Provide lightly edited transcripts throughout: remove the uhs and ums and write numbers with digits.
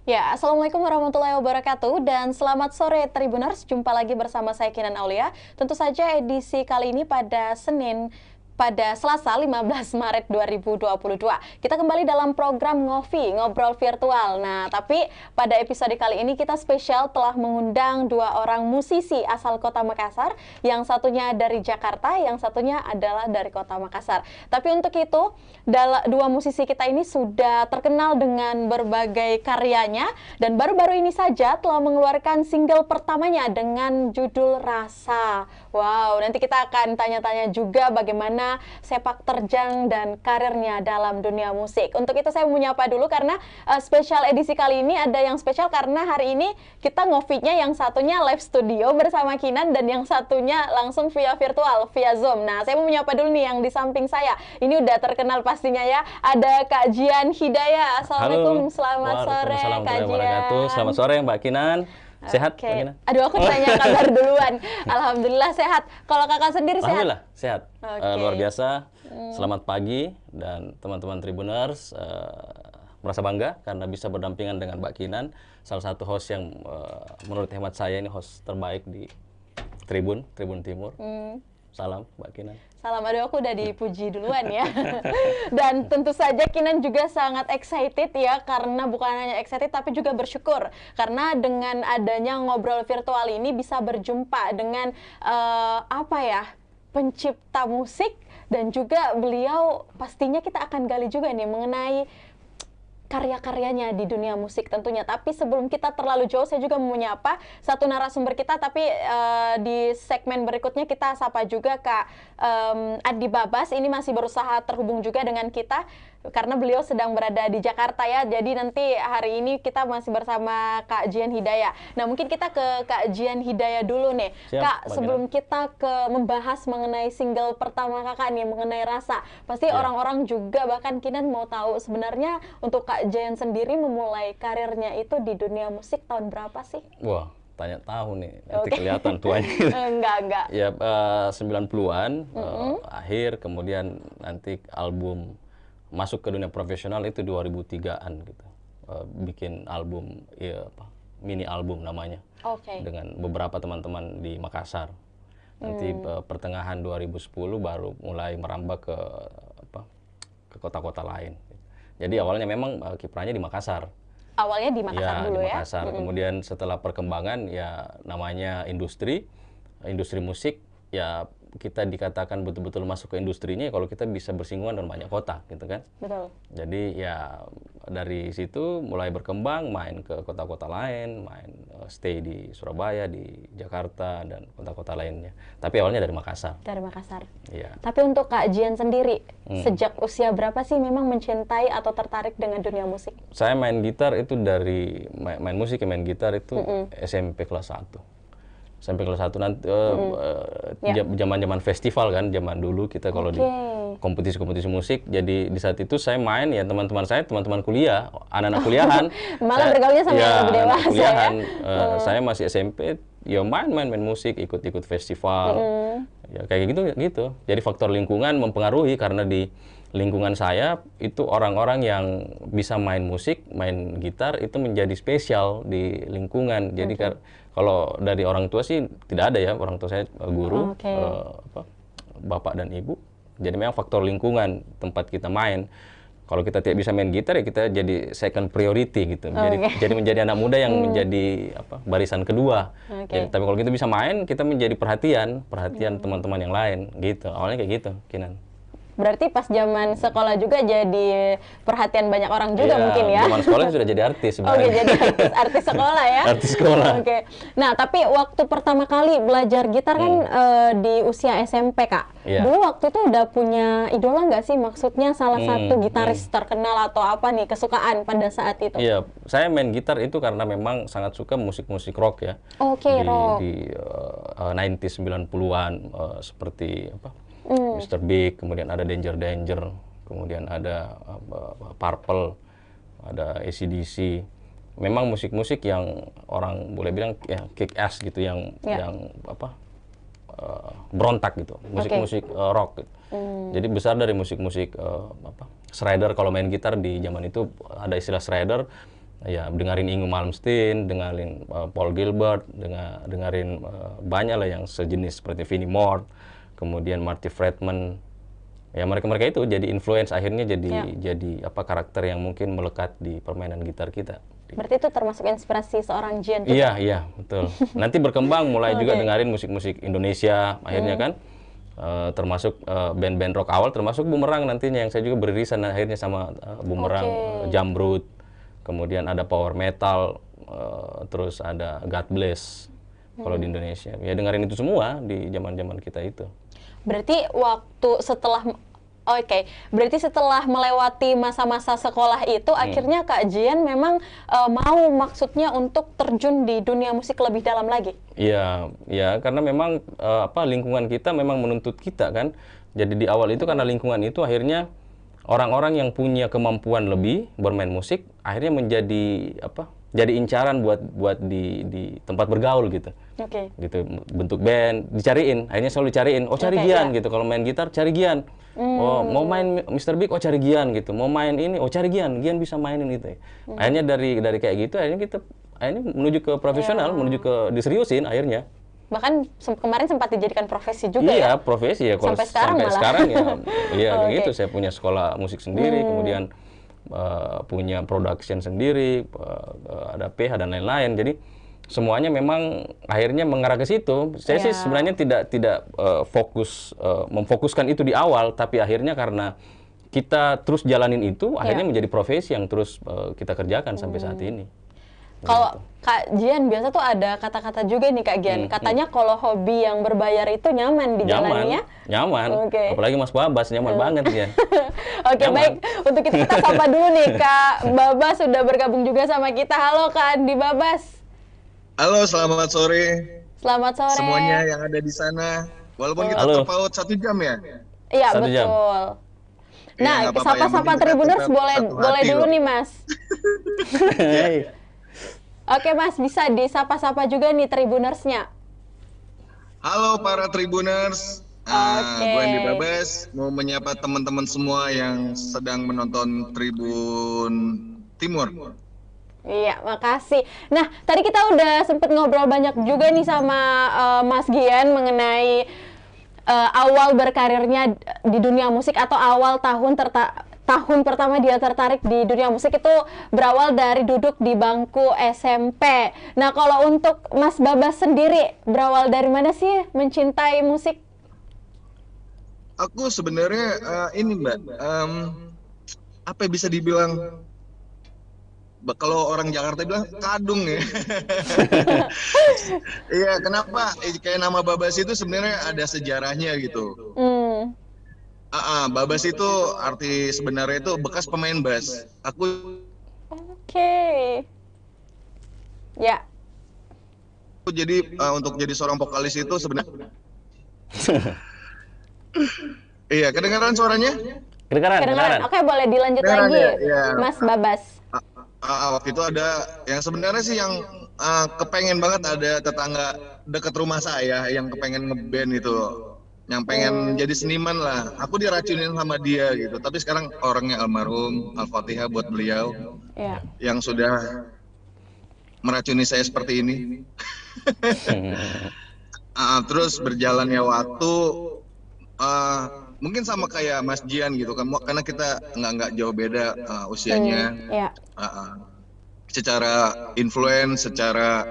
Ya, Assalamualaikum warahmatullahi wabarakatuh dan selamat sore Tribuners. Jumpa lagi bersama saya Kinan Aulia. Tentu saja edisi kali ini pada Selasa 15 Maret 2022. Kita kembali dalam program Ngobrol Virtual. Nah, tapi pada episode kali ini kita spesial telah mengundang dua orang musisi asal Kota Makassar. Yang satunya dari Jakarta, yang satunya adalah dari Kota Makassar. Tapi untuk itu, dua musisi kita ini sudah terkenal dengan berbagai karyanya. Dan baru-baru ini saja telah mengeluarkan single pertamanya dengan judul Rasa. Wow, nanti kita akan tanya-tanya juga bagaimana sepak terjang dan karirnya dalam dunia musik. Untuk itu saya mau menyapa dulu karena spesial edisi kali ini ada yang spesial karena hari ini kita ngopinya yang satunya live studio bersama Kinan dan yang satunya langsung via virtual, via Zoom. Nah, saya mau menyapa dulu nih yang di samping saya. Ini udah terkenal pastinya ya. Ada Kak Jian Hidayah. Assalamualaikum, selamat sore Kak Jian. Selamat sore Mbak Kinan. Sehat, Mbak Kinan? Aduh, aku tanya kabar duluan. Alhamdulillah sehat. Kalau kakak sendiri sehat? Alhamdulillah sehat. Luar biasa. Selamat pagi dan teman-teman Tribuners. Merasa bangga karena bisa berdampingan dengan Mbak Kinan, salah satu host yang menurut hemat saya ini host terbaik di Tribun Timur. Salam Mbak Kinan. Salam, aduh aku udah dipuji duluan ya. Dan tentu saja Kinan juga sangat excited ya, karena bukan hanya excited tapi juga bersyukur. Karena dengan adanya ngobrol virtual ini bisa berjumpa dengan pencipta musik. Dan juga beliau pastinya kita akan gali juga nih mengenai karya-karyanya di dunia musik tentunya. Tapi sebelum kita terlalu jauh, saya juga mau menyapa satu narasumber kita, tapi di segmen berikutnya kita sapa juga Kak Adi Babas. Ini masih berusaha terhubung juga dengan kita karena beliau sedang berada di Jakarta ya. Jadi nanti hari ini kita masih bersama Kak Jian Hidayah. Nah, mungkin kita ke Kak Jian Hidayah dulu nih. Siap, Kak, sebelum kita membahas mengenai single pertama Kakak nih, mengenai Rasa. Pasti orang-orang juga bahkan Kinan mau tahu sebenarnya untuk Kak Jian sendiri memulai karirnya itu di dunia musik tahun berapa sih? Wah, tanya tahu nih, nanti kelihatan tuanya. Enggak. Ya, 90-an akhir, kemudian nanti album masuk ke dunia profesional itu 2003-an gitu. Bikin album, mini album namanya. Dengan beberapa teman-teman di Makassar. Nanti pertengahan 2010 baru mulai merambah ke kota-kota lain. Jadi awalnya memang kiprahnya di Makassar. Awalnya di Makassar dulu di ya? Makassar. Kemudian setelah perkembangan ya namanya industri musik, ya kita dikatakan betul-betul masuk ke industrinya kalau kita bisa bersinggungan dengan banyak kota gitu kan. Betul. Jadi ya dari situ mulai berkembang, main ke kota-kota lain, stay di Surabaya, di Jakarta dan kota-kota lainnya. Tapi awalnya dari Makassar. Dari Makassar. Iya. Tapi untuk Kak Jian sendiri, sejak usia berapa sih memang mencintai atau tertarik dengan dunia musik? Saya main gitar itu dari main musik ya, main gitar itu SMP kelas 1. Sampai kelas 1 nanti zaman-zaman festival kan, zaman dulu kita kalau di kompetisi-kompetisi musik. Jadi di saat itu saya main ya teman-teman kuliah, anak-anak kuliahan. Malah bergaulnya sama yang lebih dewasa kuliahan, ya. Saya masih SMP, ya main musik, ikut-ikut festival. Ya kayak gitu. Jadi faktor lingkungan mempengaruhi karena di lingkungan saya itu orang-orang yang bisa main musik, main gitar itu menjadi spesial di lingkungan. Jadi kalau dari orang tua sih tidak ada ya, orang tua saya guru, bapak dan ibu. Jadi memang faktor lingkungan tempat kita main. Kalau kita tidak bisa main gitar ya kita jadi second priority gitu. Jadi menjadi anak muda yang menjadi barisan kedua. Jadi, tapi kalau kita bisa main, kita menjadi perhatian teman-teman yang lain gitu. Awalnya kayak gitu, Kinan. Berarti pas zaman sekolah juga jadi perhatian banyak orang juga mungkin ya? Zaman sekolah sudah jadi artis sebenarnya. Jadi artis sekolah ya? Artis sekolah. Nah, tapi waktu pertama kali belajar gitar kan di usia SMP, Kak. Dulu waktu itu udah punya idola nggak sih? Maksudnya salah satu gitaris terkenal atau apa nih, kesukaan pada saat itu? Iya, saya main gitar itu karena memang sangat suka musik-musik rock ya. Rock. Di 90s, 90-an, seperti Mr. Big, kemudian ada Danger, kemudian ada Purple, ada AC/DC. Memang musik-musik yang orang boleh bilang ya kick ass gitu, yang berontak gitu, musik-musik rock gitu. Jadi besar dari musik-musik shredder. Kalau main gitar di zaman itu ada istilah shredder. Ya, dengerin Ingo Malmsteen, dengerin Paul Gilbert, dengerin banyak lah yang sejenis seperti Vinnie Moore, kemudian Marty Friedman. Ya, mereka itu jadi influence, akhirnya jadi apa, karakter yang mungkin melekat di permainan gitar kita. Berarti itu termasuk inspirasi seorang Jian juga? Iya, betul. Nanti berkembang mulai juga dengerin musik-musik Indonesia akhirnya kan. Termasuk band-band rock awal, termasuk Bumerang nantinya yang saya juga beririsan akhirnya sama Bumerang, Jambrut, kemudian ada power metal, terus ada God Bless kalau di Indonesia. Ya dengerin itu semua di zaman-zaman kita itu. Berarti berarti setelah melewati masa-masa sekolah itu, akhirnya Kak Jian memang mau maksudnya untuk terjun di dunia musik lebih dalam lagi? Iya, ya karena memang lingkungan kita memang menuntut kita kan. Jadi di awal itu karena lingkungan itu akhirnya orang-orang yang punya kemampuan lebih bermain musik akhirnya jadi incaran buat di tempat bergaul gitu. Gitu, bentuk band dicariin, akhirnya selalu dicariin. Oh, cari Gian gitu. Kalau main gitar cari Gian. Oh, mau main Mr. Big, oh cari Gian gitu. Mau main ini, oh cari Gian. Gian bisa mainin gitu. Akhirnya dari kayak gitu akhirnya kita menuju ke profesional, menuju ke diseriusin akhirnya. Bahkan kemarin sempat dijadikan profesi juga ya? Iya, profesi ya. Kalau sampai sekarang ya gitu. Saya punya sekolah musik sendiri, kemudian punya production sendiri, ada PH dan lain-lain. Jadi semuanya memang akhirnya mengarah ke situ. Saya sih sebenarnya tidak memfokuskan itu di awal, tapi akhirnya karena kita terus jalanin itu, akhirnya menjadi profesi yang terus kita kerjakan sampai saat ini. Kalau Kak Jian biasa tuh ada kata-kata juga nih Kak Gian. Katanya kalau hobi yang berbayar itu nyaman dijalaninya. Nyaman. Apalagi Mas Babas nyaman banget ya. Baik. Untuk kita sapa dulu nih Kak Babas sudah bergabung juga sama kita. Halo Kak Andi Babas. Halo, selamat sore. Selamat sore. Semuanya yang ada di sana. Walaupun kita terpaut 1 jam ya. Iya, betul. Nah, sapa-sapa Tribuners boleh dulu nih Mas. Oke Mas, bisa disapa-sapa juga nih Tribunersnya. Halo para Tribuners, gue Andi Babas, mau menyapa teman-teman semua yang sedang menonton Tribun Timur. Iya, makasih. Nah, tadi kita udah sempet ngobrol banyak juga nih sama Mas Gian mengenai awal berkarirnya di dunia musik atau awal tahun pertama dia tertarik di dunia musik itu berawal dari duduk di bangku SMP. Nah, kalau untuk Mas Babas sendiri, berawal dari mana sih mencintai musik? Aku sebenarnya ini Mbak, apa yang bisa dibilang, kalau orang Jakarta bilang kadung ya. Iya, kenapa? Kayak nama Babas itu sebenarnya ada sejarahnya gitu. Babas itu arti sebenarnya itu bekas pemain bass. Ya. Jadi untuk jadi seorang vokalis itu sebenarnya. Iya, kedengaran suaranya? Kedengaran. Oke, boleh dilanjut lagi, ya. Mas Babas. Waktu itu ada yang sebenarnya sih yang kepengen banget, ada tetangga dekat rumah saya yang kepengen ngeband itu. Yang pengen jadi seniman lah. Aku diracunin sama dia gitu. Tapi sekarang orangnya almarhum, Al-Fatihah buat beliau. Yang sudah meracuni saya seperti ini. Terus berjalannya waktu, mungkin sama kayak Mas Jian gitu kan. Karena kita nggak jauh beda usianya. Secara influence, secara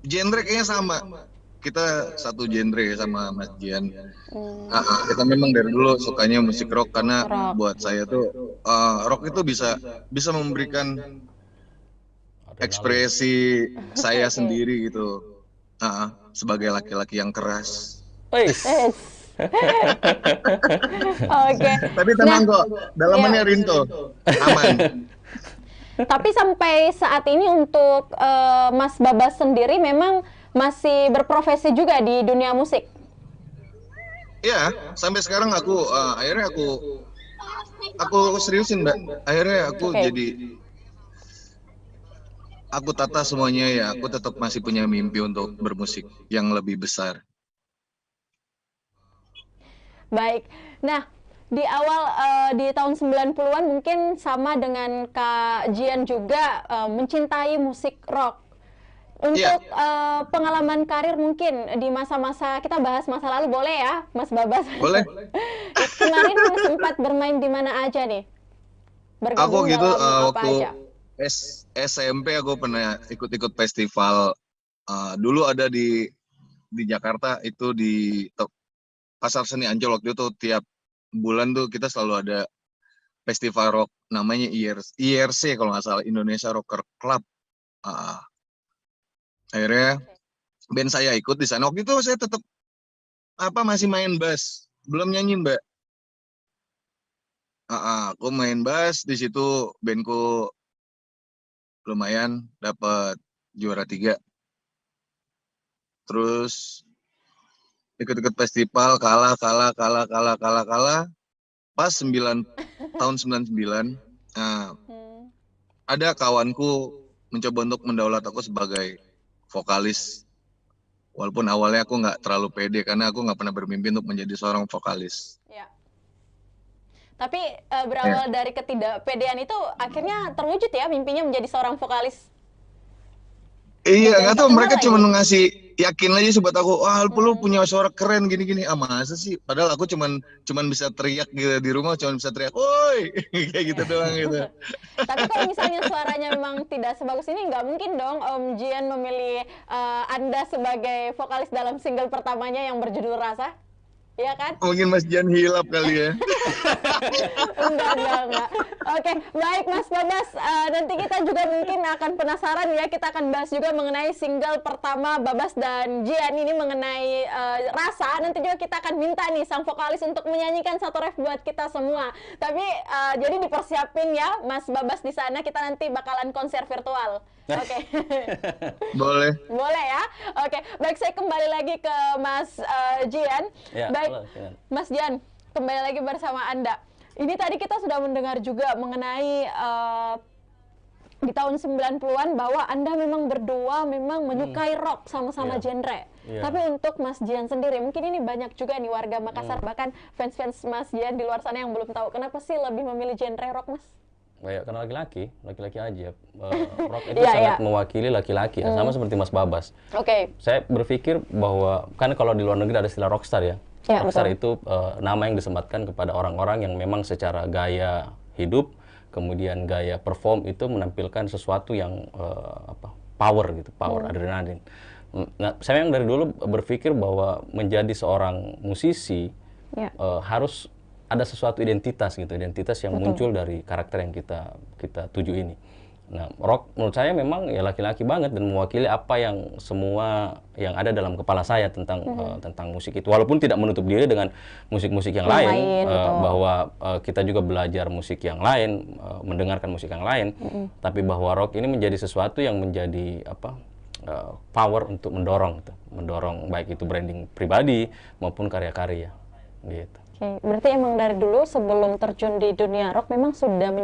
genre kayaknya sama. Kita satu genre sama Mas Jian. Kita memang dari dulu sukanya musik rock karena buat saya tuh rock itu bisa memberikan ekspresi saya sendiri gitu. Sebagai laki-laki yang keras. Tapi tenang kok, dalamannya rinto, aman. Tapi sampai saat ini untuk Mas Babas sendiri memang masih berprofesi juga di dunia musik? Iya, sampai sekarang akhirnya aku seriusin Mbak. Akhirnya aku aku tata semuanya ya. Aku tetap masih punya mimpi untuk bermusik yang lebih besar. Baik. Nah, di awal di tahun 90-an mungkin sama dengan Kak Jian juga mencintai musik rock. Iya, Untuk pengalaman karir mungkin di masa-masa, kita bahas masa lalu boleh ya, Mas Babas? boleh. Kemarin sempat bermain di mana aja nih? Aku Bergabung gitu dalam apa waktu aja? SMP aku pernah ikut-ikut festival. Dulu ada di Jakarta itu di Pasar Seni Ancol. Waktu itu tiap bulan tuh kita selalu ada festival rock namanya IRC kalau nggak salah, Indonesia Rocker Club. Ah, akhirnya band saya ikut di sana. Waktu itu saya tetap masih main bass, belum nyanyi Mbak. Aku main bass di situ, bandku lumayan dapat juara 3. Terus ikut-ikut festival, kalah. Pas 99, nah, ada kawanku mencoba untuk mendaulat aku sebagai vokalis. Walaupun awalnya aku nggak terlalu pede karena aku nggak pernah bermimpi untuk menjadi seorang vokalis. Ya. Tapi Ya. berawal dari ketidakpedean itu akhirnya terwujud ya mimpinya menjadi seorang vokalis. Iya, Dan nggak tahu, terkenal mereka lagi. cuma ngasih yakin aja sih buat aku. Wah, lu punya suara keren gini-gini. Masa sih? Padahal aku cuman bisa teriak gitu di rumah, cuman bisa teriak, "Woi!" kayak gitu doang gitu. Tapi kalau misalnya suaranya memang tidak sebagus ini, nggak mungkin dong Om Jian memilih Anda sebagai vokalis dalam single pertamanya yang berjudul Rasa. Iya kan? Mungkin Mas Jan hilap kali ya. Enggak. Oke, baik Mas Babas. Nanti kita juga mungkin akan penasaran ya. Kita akan bahas juga mengenai single pertama Babas dan Jian ini mengenai Rasa. Nanti juga kita akan minta nih sang vokalis untuk menyanyikan satu ref buat kita semua. Tapi jadi dipersiapin ya, Mas Babas di sana. Kita nanti bakalan konser virtual. Oke. Boleh. Boleh ya? Oke, baik, saya kembali lagi ke Mas Jian. Ya, Baik, halo, Jian. Mas Jian, kembali lagi bersama Anda. Ini tadi kita sudah mendengar juga mengenai di tahun 90-an bahwa Anda memang berdua memang menyukai rock sama-sama Iya. genre. Iya. Tapi untuk Mas Jian sendiri, mungkin ini banyak juga nih warga Makassar, bahkan fans-fans Mas Jian di luar sana yang belum tahu. Kenapa sih lebih memilih genre rock, Mas? Kayak karena laki-laki aja. Rock itu Iya, sangat iya. mewakili laki-laki ya, sama seperti Mas Babas. Oke. Saya berpikir bahwa kan kalau di luar negeri ada istilah rockstar ya. Ya, Rockstar betul. itu nama yang disematkan kepada orang-orang yang memang secara gaya hidup, kemudian gaya perform itu menampilkan sesuatu yang power gitu, power adrenalin. Nah, saya yang dari dulu berpikir bahwa menjadi seorang musisi Ya. harus ada sesuatu identitas gitu, identitas yang muncul dari karakter yang kita tuju ini. Nah, rock menurut saya memang ya laki-laki banget dan mewakili apa yang semua yang ada dalam kepala saya tentang tentang musik itu. Walaupun tidak menutup diri dengan musik-musik yang lain, betul. bahwa kita juga belajar musik yang lain, mendengarkan musik yang lain, tapi bahwa rock ini menjadi sesuatu yang menjadi power untuk mendorong baik itu branding pribadi maupun karya-karya gitu. Oke, berarti emang dari dulu sebelum terjun di dunia rock memang sudah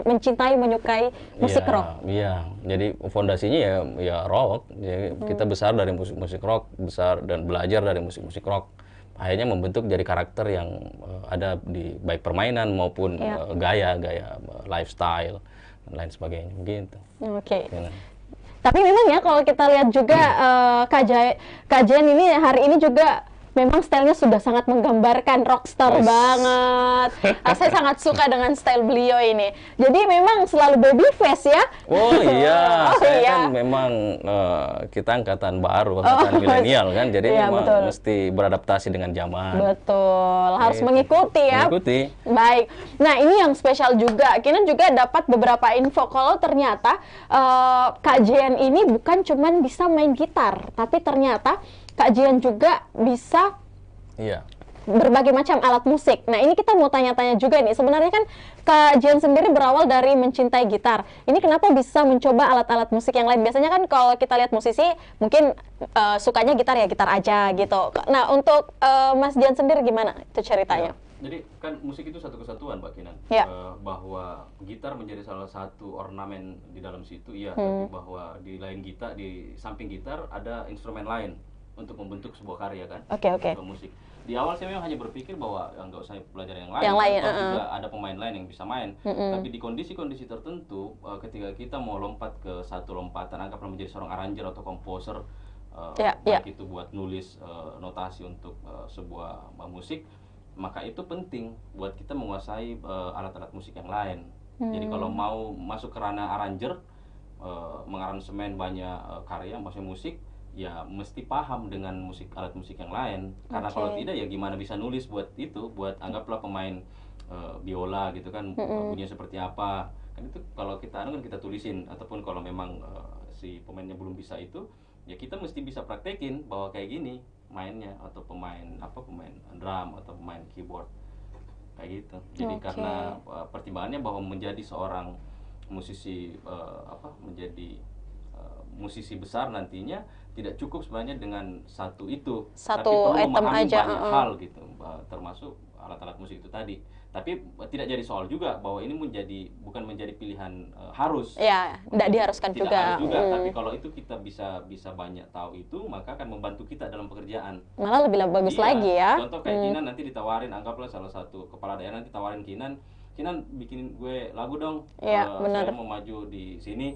mencintai, menyukai musik Iya, rock. Iya, jadi fondasinya ya rock. Jadi kita besar dari musik-musik rock, besar dan belajar dari musik-musik rock. Akhirnya membentuk jadi karakter yang ada di baik permainan maupun gaya lifestyle dan lain sebagainya gitu. Oke. Gitu. Tapi memang ya kalau kita lihat juga kajian ini hari ini juga memang stylenya sudah sangat menggambarkan rockstar banget. Saya sangat suka dengan style beliau ini. Jadi memang selalu baby face ya. Oh iya, Oh, saya iya. kan memang kita angkatan baru, angkatan milenial kan, jadi iya, memang betul. mesti beradaptasi dengan zaman. Betul, harus Gitu. mengikuti ya. Mengikuti. Baik. Nah, ini yang spesial juga. Kita juga dapat beberapa info kalau ternyata Kak Jian ini bukan cuman bisa main gitar, tapi ternyata Kak Jian juga bisa Iya. berbagai macam alat musik. Nah, ini kita mau tanya-tanya juga nih. Sebenarnya kan Kak Jian sendiri berawal dari mencintai gitar. Ini kenapa bisa mencoba alat-alat musik yang lain? Biasanya kan kalau kita lihat musisi, mungkin sukanya gitar ya gitar aja gitu. Nah, untuk Mas Jian sendiri gimana itu ceritanya? Jadi kan musik itu satu kesatuan, Mbak Kinan. Ya. Bahwa gitar menjadi salah satu ornamen di dalam situ, iya. Tapi bahwa di lain gitar, di samping gitar ada instrumen lain. untuk membentuk sebuah karya kan, Oke. sebuah musik. Di awal saya memang hanya berpikir bahwa nggak usah belajar yang lain, Yang lain, toh juga ada pemain lain yang bisa main. Mm-mm. Tapi di kondisi-kondisi tertentu, ketika kita mau lompat ke satu lompatan, anggaplah menjadi seorang arranger atau komposer, baik itu buat nulis notasi untuk sebuah musik, maka itu penting buat kita menguasai alat-alat musik yang lain. Jadi kalau mau masuk ke ranah arranger, mengaransemen banyak karya, maksudnya musik, ya mesti paham dengan alat musik yang lain. Karena kalau tidak ya gimana bisa nulis buat itu, buat anggaplah pemain biola gitu kan, bunyinya seperti apa. Kan itu kalau kita kan kita tulisin, ataupun kalau memang si pemainnya belum bisa itu, ya kita mesti bisa praktekin bahwa kayak gini mainnya, atau pemain drum atau pemain keyboard kayak gitu. Jadi karena pertimbangannya bahwa menjadi seorang musisi menjadi musisi besar nantinya tidak cukup sebenarnya dengan satu tapi perlu item memahami aja, banyak hal gitu, termasuk alat-alat musik itu tadi. Tapi tidak jadi soal juga bahwa ini bukan menjadi pilihan harus. Ya, tidak diharuskan tidak juga. Harus juga. Tapi kalau itu kita bisa banyak tahu itu, maka akan membantu kita dalam pekerjaan. Malah lebih bagus lagi ya. Contoh kayak Kinan nanti ditawarin, anggaplah salah satu kepala daerah nanti tawarin Kinan bikinin gue lagu dong. Benar. Saya mau maju di sini,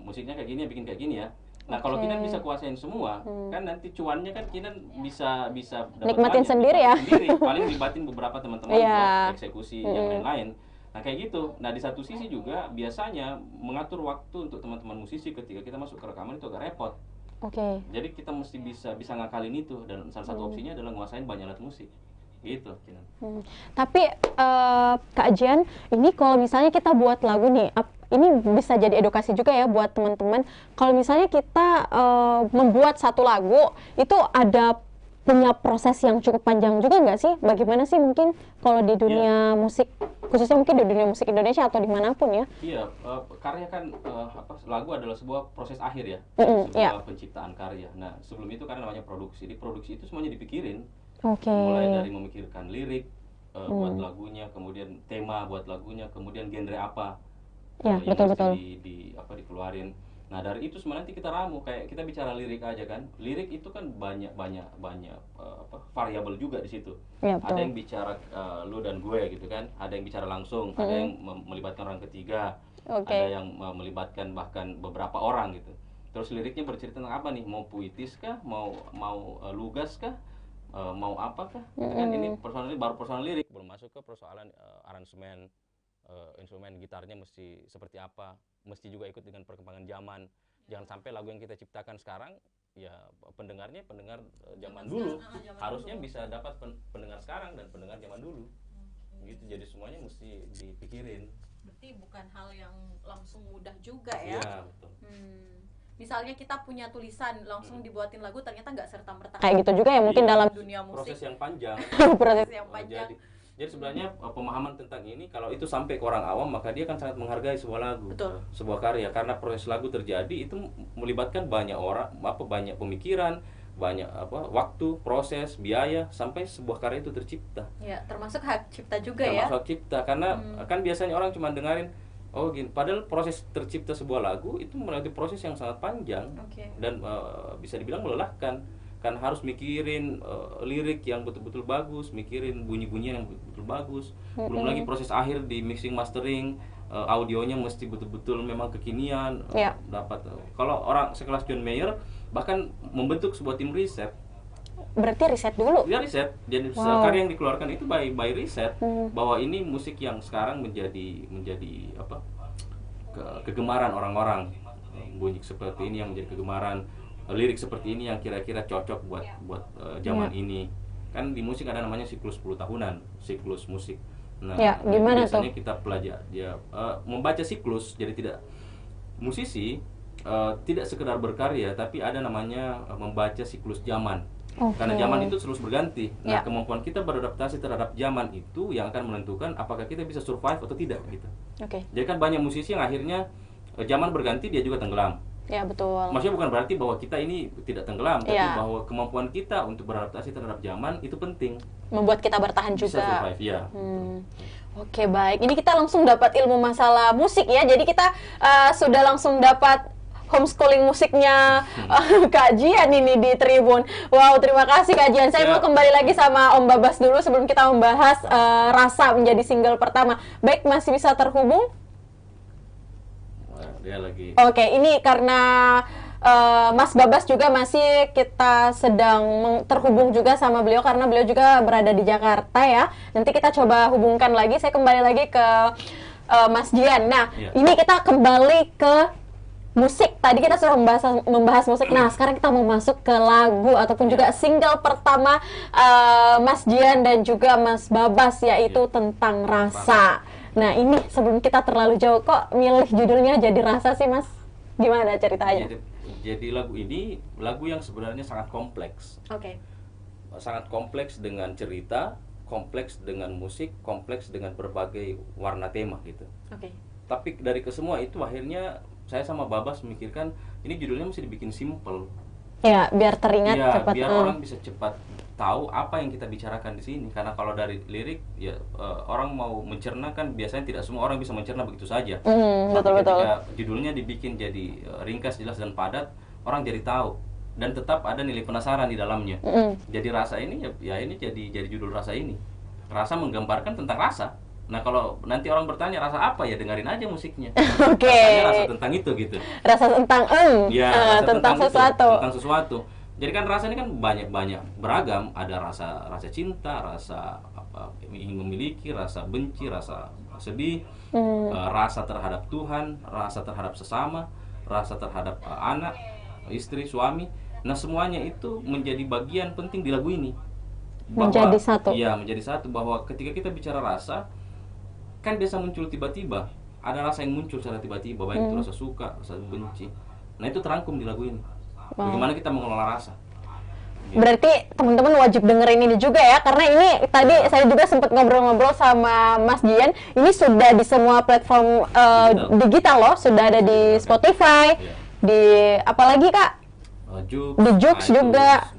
musiknya kayak gini, bikin kayak gini ya. Nah kalau Kinan bisa kuasain semua, kan nanti cuannya kan Kinan bisa dapat nikmatin sendiri ya. Paling libatin beberapa teman-teman buat eksekusi yang lain-lain. Nah kayak gitu. Nah di satu sisi juga biasanya mengatur waktu untuk teman-teman musisi ketika kita masuk ke rekaman itu agak repot. Jadi kita mesti bisa ngakalin itu, dan salah satu opsinya adalah nguasain banyak alat musik. Gitu, Kinan. Tapi Kak Jian, ini kalau misalnya kita buat lagu nih, ini bisa jadi edukasi juga ya buat teman-teman. Kalau misalnya kita membuat satu lagu, itu ada punya proses yang cukup panjang juga nggak sih? Bagaimana sih mungkin kalau di dunia musik, khususnya mungkin di dunia musik Indonesia atau dimanapun ya? Iya, karya kan lagu adalah sebuah proses akhir ya, sebuah penciptaan karya. Nah sebelum itu karena namanya produksi. Di produksi itu semuanya dipikirin. Mulai dari memikirkan lirik buat lagunya, kemudian tema buat lagunya, kemudian genre apa yang betul. Dikeluarin. Nah dari itu sebenarnya nanti kita ramu, kayak kita bicara lirik aja kan. Lirik itu kan banyak variabel juga di situ. Ada yang bicara lu dan gue gitu kan, ada yang bicara langsung, ada yang melibatkan orang ketiga, ada yang melibatkan bahkan beberapa orang gitu. Terus liriknya bercerita tentang apa nih? Mau puitis kah? Mau lugas kah? Mau apakah? Kan ini baru persoalan lirik, belum masuk ke persoalan aransemen, instrumen gitarnya mesti seperti apa, mesti juga ikut dengan perkembangan zaman. Jangan sampai lagu yang kita ciptakan sekarang ya pendengar zaman dulu harusnya bisa dapat pendengar sekarang dan pendengar zaman dulu. Gitu, jadi semuanya mesti dipikirin. Berarti bukan hal yang langsung mudah juga ya? Iya, betul. Misalnya kita punya tulisan langsung dibuatin lagu, ternyata nggak serta-merta kayak gitu juga ya mungkin dalam dunia musik. Proses yang panjang. Proses yang panjang. Jadi sebenarnya pemahaman tentang ini kalau itu sampai ke orang awam, maka dia akan sangat menghargai sebuah lagu, sebuah karya, karena proses lagu terjadi itu melibatkan banyak orang, banyak pemikiran, banyak waktu, proses, biaya sampai sebuah karya itu tercipta. Ya, termasuk hak cipta juga termasuk hak cipta, karena kan biasanya orang cuma dengerin gini, padahal proses tercipta sebuah lagu itu melewati proses yang sangat panjang dan bisa dibilang melelahkan. Kan harus mikirin lirik yang betul-betul bagus, mikirin bunyi-bunyian yang betul-betul bagus. Belum lagi proses akhir di mixing mastering, audionya mesti betul-betul memang kekinian. Dapat kalau orang sekelas John Mayer bahkan membentuk sebuah tim riset. Berarti riset dulu? Ya riset. Jadi karya yang dikeluarkan itu by riset bahwa ini musik yang sekarang menjadi kegemaran orang-orang. Bunyi seperti ini yang menjadi kegemaran, lirik seperti ini yang kira-kira cocok buat zaman ini. Kan di musik ada namanya siklus 10 tahunan, siklus musik. Nah, gimana biasanya kita pelajari membaca siklus. Jadi tidak musisi tidak sekedar berkarya, tapi ada namanya membaca siklus zaman. Karena zaman itu terus berganti. Nah, kemampuan kita beradaptasi terhadap zaman itu yang akan menentukan apakah kita bisa survive atau tidak gitu. Jadi kan banyak musisi yang akhirnya zaman berganti dia juga tenggelam. Ya betul. Maksudnya bukan berarti bahwa kita ini tidak tenggelam, tapi bahwa kemampuan kita untuk beradaptasi terhadap zaman itu penting. Membuat kita bertahan bisa juga. Survive, ya. Oke, baik. Ini kita langsung dapat ilmu masalah musik ya. Jadi kita sudah langsung dapat homeschooling musiknya Kak Jian ini di Tribun. Wow, terima kasih Kak Jian. Saya mau kembali lagi sama Om Babas dulu sebelum kita membahas Rasa menjadi single pertama. Baik, masih bisa terhubung? Dia lagi. Oke, ini karena Mas Babas juga masih kita sedang terhubung juga sama beliau karena beliau juga berada di Jakarta ya. Nanti kita coba hubungkan lagi. Saya kembali lagi ke Mas Jian. Nah, ini kita kembali ke musik. Tadi kita sudah membahas musik. Nah, sekarang kita mau masuk ke lagu ataupun juga single pertama Mas Jian dan juga Mas Babas, yaitu tentang Rasa. Nah, ini sebelum kita terlalu jauh, kok milih judulnya jadi Rasa sih, Mas? Gimana ceritanya? Jadi lagu ini lagu yang sebenarnya sangat kompleks. Oke. Sangat kompleks dengan cerita, kompleks dengan musik, kompleks dengan berbagai warna tema gitu. Oke. Tapi dari kesemua itu akhirnya saya sama Babas memikirkan ini judulnya mesti dibikin simple. Ya, biar teringat ya, cepat. Biar orang bisa cepat tahu apa yang kita bicarakan di sini. Karena kalau dari lirik ya orang mau mencerna kan biasanya tidak semua orang bisa mencerna begitu saja. Tapi ketika judulnya dibikin jadi ringkas, jelas dan padat, orang jadi tahu dan tetap ada nilai penasaran di dalamnya. Jadi Rasa ini ya ini jadi judul Rasa ini. Rasa menggambarkan tentang rasa. Nah, kalau nanti orang bertanya rasa apa, ya dengerin aja musiknya. Oke. Rasanya rasa tentang itu gitu. Rasa tentang ya, rasa tentang sesuatu. Tentang sesuatu. Jadi kan rasa ini kan banyak beragam. Ada rasa cinta, rasa apa ingin memiliki, rasa benci, rasa sedih, rasa terhadap Tuhan, rasa terhadap sesama, rasa terhadap anak, istri, suami. Nah, semuanya itu menjadi bagian penting di lagu ini. Menjadi satu. Iya, menjadi satu. Bahwa ketika kita bicara rasa, kan biasa muncul tiba-tiba. Ada rasa yang muncul secara tiba-tiba, baik itu rasa suka, rasa benci. Nah, itu terangkum di lagu ini. Bagaimana kita mengelola rasa. Gitu. Berarti teman-teman wajib dengerin ini juga ya, karena ini tadi saya juga sempat ngobrol-ngobrol sama Mas Jian. Ini sudah di semua platform digital loh, sudah ada di Spotify, di apalagi Kak? Di Joox juga.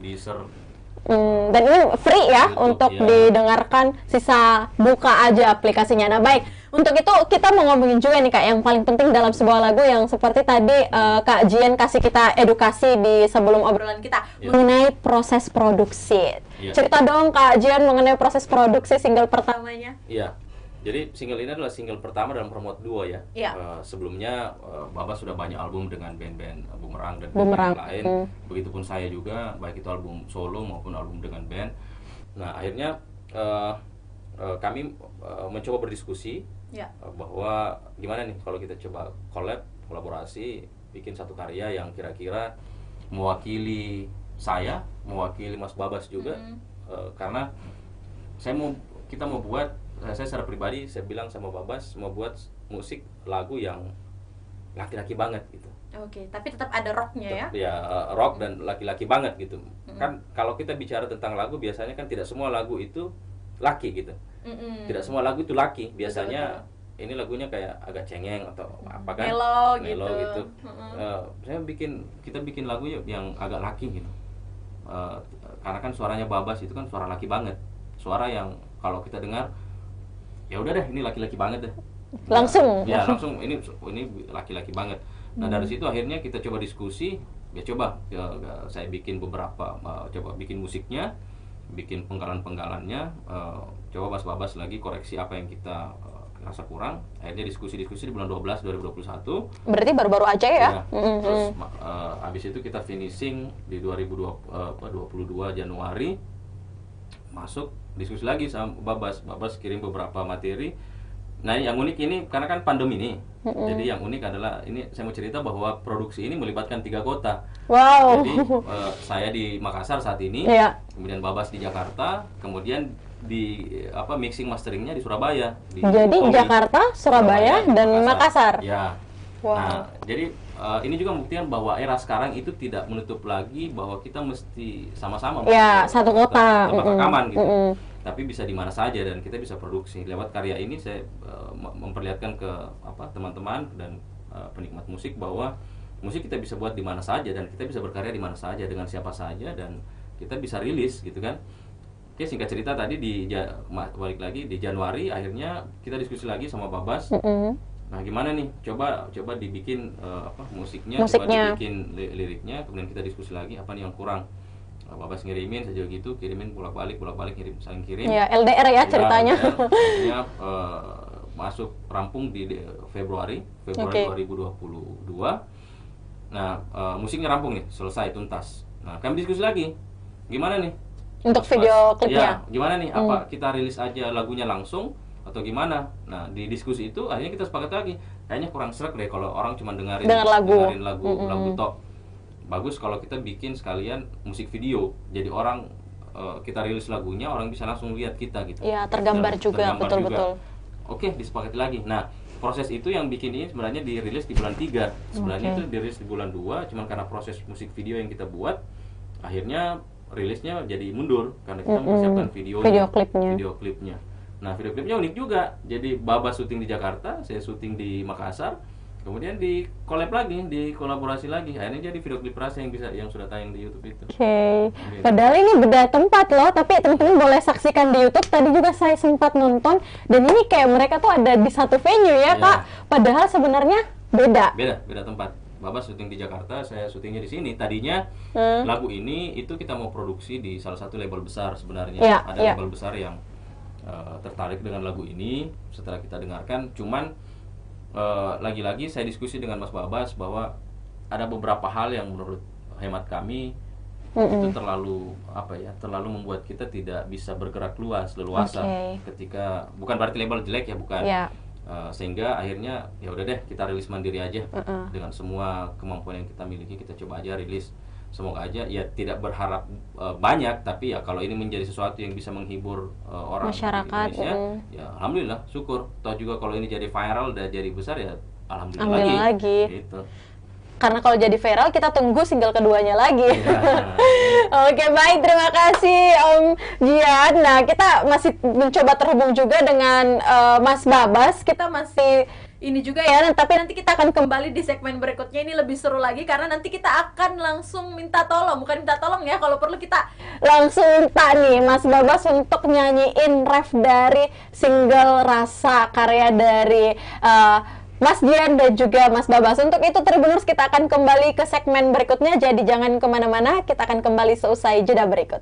Dan ini free ya YouTube, untuk didengarkan, sisa buka aja aplikasinya. Nah, baik, untuk itu kita mau ngomongin juga nih Kak, yang paling penting dalam sebuah lagu yang seperti tadi Kak Jian kasih kita edukasi di sebelum obrolan kita mengenai proses produksi. Cerita dong Kak Jian mengenai proses produksi single pertamanya. Iya. Jadi single ini adalah single pertama dalam promote duo ya. Sebelumnya Babas sudah banyak album dengan band-band Bumerang dan band lain. Begitupun saya juga, baik itu album solo maupun album dengan band. Nah, akhirnya kami mencoba berdiskusi bahwa gimana nih kalau kita coba kolaborasi, bikin satu karya yang kira-kira mewakili saya, mewakili Mas Babas juga. Karena kita mau buat, saya secara pribadi saya bilang sama Babas mau buat musik lagu yang laki-laki banget gitu. Oke, tapi tetap ada rocknya ya? Ya, rock dan laki-laki banget gitu. Kan kalau kita bicara tentang lagu biasanya kan tidak semua lagu itu laki gitu. Tidak semua lagu itu laki. Biasanya ini lagunya kayak agak cengeng atau apa kan? Melo gitu. Kita bikin lagu yang agak laki gitu. Karena kan suaranya Babas itu kan suara laki banget. Suara yang kalau kita dengar ya udah deh, ini laki-laki banget deh. Langsung. Ya, langsung ini laki-laki banget. Nah, dari situ akhirnya kita coba diskusi, saya bikin beberapa coba bikin musiknya, bikin penggalan-penggalannya, coba Babas lagi koreksi apa yang kita rasa kurang. Akhirnya diskusi di bulan 12 2021. Berarti baru-baru aja ya? Terus habis itu kita finishing di 2022 Januari. Masuk diskusi lagi sama Babas kirim beberapa materi. Nah, yang unik ini karena kan pandemi ini, jadi yang unik adalah ini saya mau cerita bahwa produksi ini melibatkan 3 kota. Wow. Jadi saya di Makassar saat ini, kemudian Babas di Jakarta, kemudian di mixing masteringnya di Surabaya. Jadi Jakarta, Surabaya dan Makassar. Ya. Wow. Nah, jadi ini juga membuktikan bahwa era sekarang itu tidak menutup lagi bahwa kita mesti sama-sama satu kota tempat rekaman gitu. Tapi bisa di mana saja dan kita bisa produksi. Lewat karya ini saya memperlihatkan ke teman-teman dan penikmat musik bahwa musik kita bisa buat di mana saja dan kita bisa berkarya di mana saja dengan siapa saja dan kita bisa rilis gitu kan. Oke, singkat cerita tadi balik lagi di Januari akhirnya kita diskusi lagi sama Babas. Nah, gimana nih? Coba dibikin musiknya, coba Musiknya. dibikin liriknya, kemudian kita diskusi lagi apa nih yang kurang. Babas ngirimin saja gitu, kirimin bolak-balik ngirim, saling kirim. Ya, LDR ya ceritanya. Akhirnya masuk rampung di Februari Oke. 2022. Nah, musiknya rampung nih, selesai tuntas. Nah, kami diskusi lagi. Gimana nih? Untuk Pas- video Ya, klipnya. gimana nih? Apa kita rilis aja lagunya langsung atau gimana? Nah, di diskusi itu akhirnya kita sepakat lagi. Kayaknya kurang sreg deh kalau orang cuma dengerin Dengerin lagu tok. Bagus kalau kita bikin sekalian musik video. Jadi orang kita rilis lagunya, orang bisa langsung lihat kita gitu. Ya, tergambar juga, Tergambar betul-betul. Oke, disepakati lagi. Nah, proses itu yang bikin ini sebenarnya dirilis di bulan 3. Sebenarnya Oke. itu dirilis di bulan 2, cuman karena proses musik video yang kita buat, akhirnya rilisnya jadi mundur karena kita mempersiapkan video klipnya. Nah, video klipnya unik juga. Jadi Baba syuting di Jakarta, saya syuting di Makassar. Kemudian di collab lagi, di kolaborasi lagi. Akhirnya jadi video klip Rasa yang sudah tayang di YouTube itu. Oke. Padahal ini beda tempat loh, tapi teman-teman boleh saksikan di YouTube. Tadi juga saya sempat nonton dan ini kayak mereka tuh ada di satu venue ya, Iya. Kak. Padahal sebenarnya beda. Beda tempat. Baba syuting di Jakarta, saya syutingnya di sini. Tadinya lagu ini itu kita mau produksi di salah satu label besar sebenarnya. Iya, Ada iya. label besar yang tertarik dengan lagu ini. Setelah kita dengarkan, cuman lagi-lagi saya diskusi dengan Mas Babas bahwa ada beberapa hal yang menurut hemat kami itu terlalu membuat kita tidak bisa bergerak leluasa Oke. ketika, bukan berarti label jelek ya, bukan. Ya. Sehingga akhirnya ya udah deh, kita rilis mandiri aja dengan semua kemampuan yang kita miliki, kita coba aja rilis. Semoga aja ya tidak berharap banyak, tapi ya kalau ini menjadi sesuatu yang bisa menghibur orang Masyarakat, di Indonesia, ya alhamdulillah, syukur. Toh juga kalau ini jadi viral dan jadi besar ya alhamdulillah, Alhamdulillah lagi. Gitu. Karena kalau jadi viral kita tunggu single keduanya lagi. Ya. Oke, baik, terima kasih Om Jian. Nah, kita masih mencoba terhubung juga dengan Mas Babas. Kita masih ini juga ya, tapi nanti kita akan kembali di segmen berikutnya. Ini lebih seru lagi karena nanti kita akan langsung minta tolong, bukan minta tolong ya, kalau perlu kita langsung minta nih Mas Babas untuk nyanyiin ref dari single Rasa karya dari Mas Jian dan juga Mas Babas. Untuk itu Tribuners, kita akan kembali ke segmen berikutnya, jadi jangan kemana-mana, kita akan kembali seusai jeda berikut.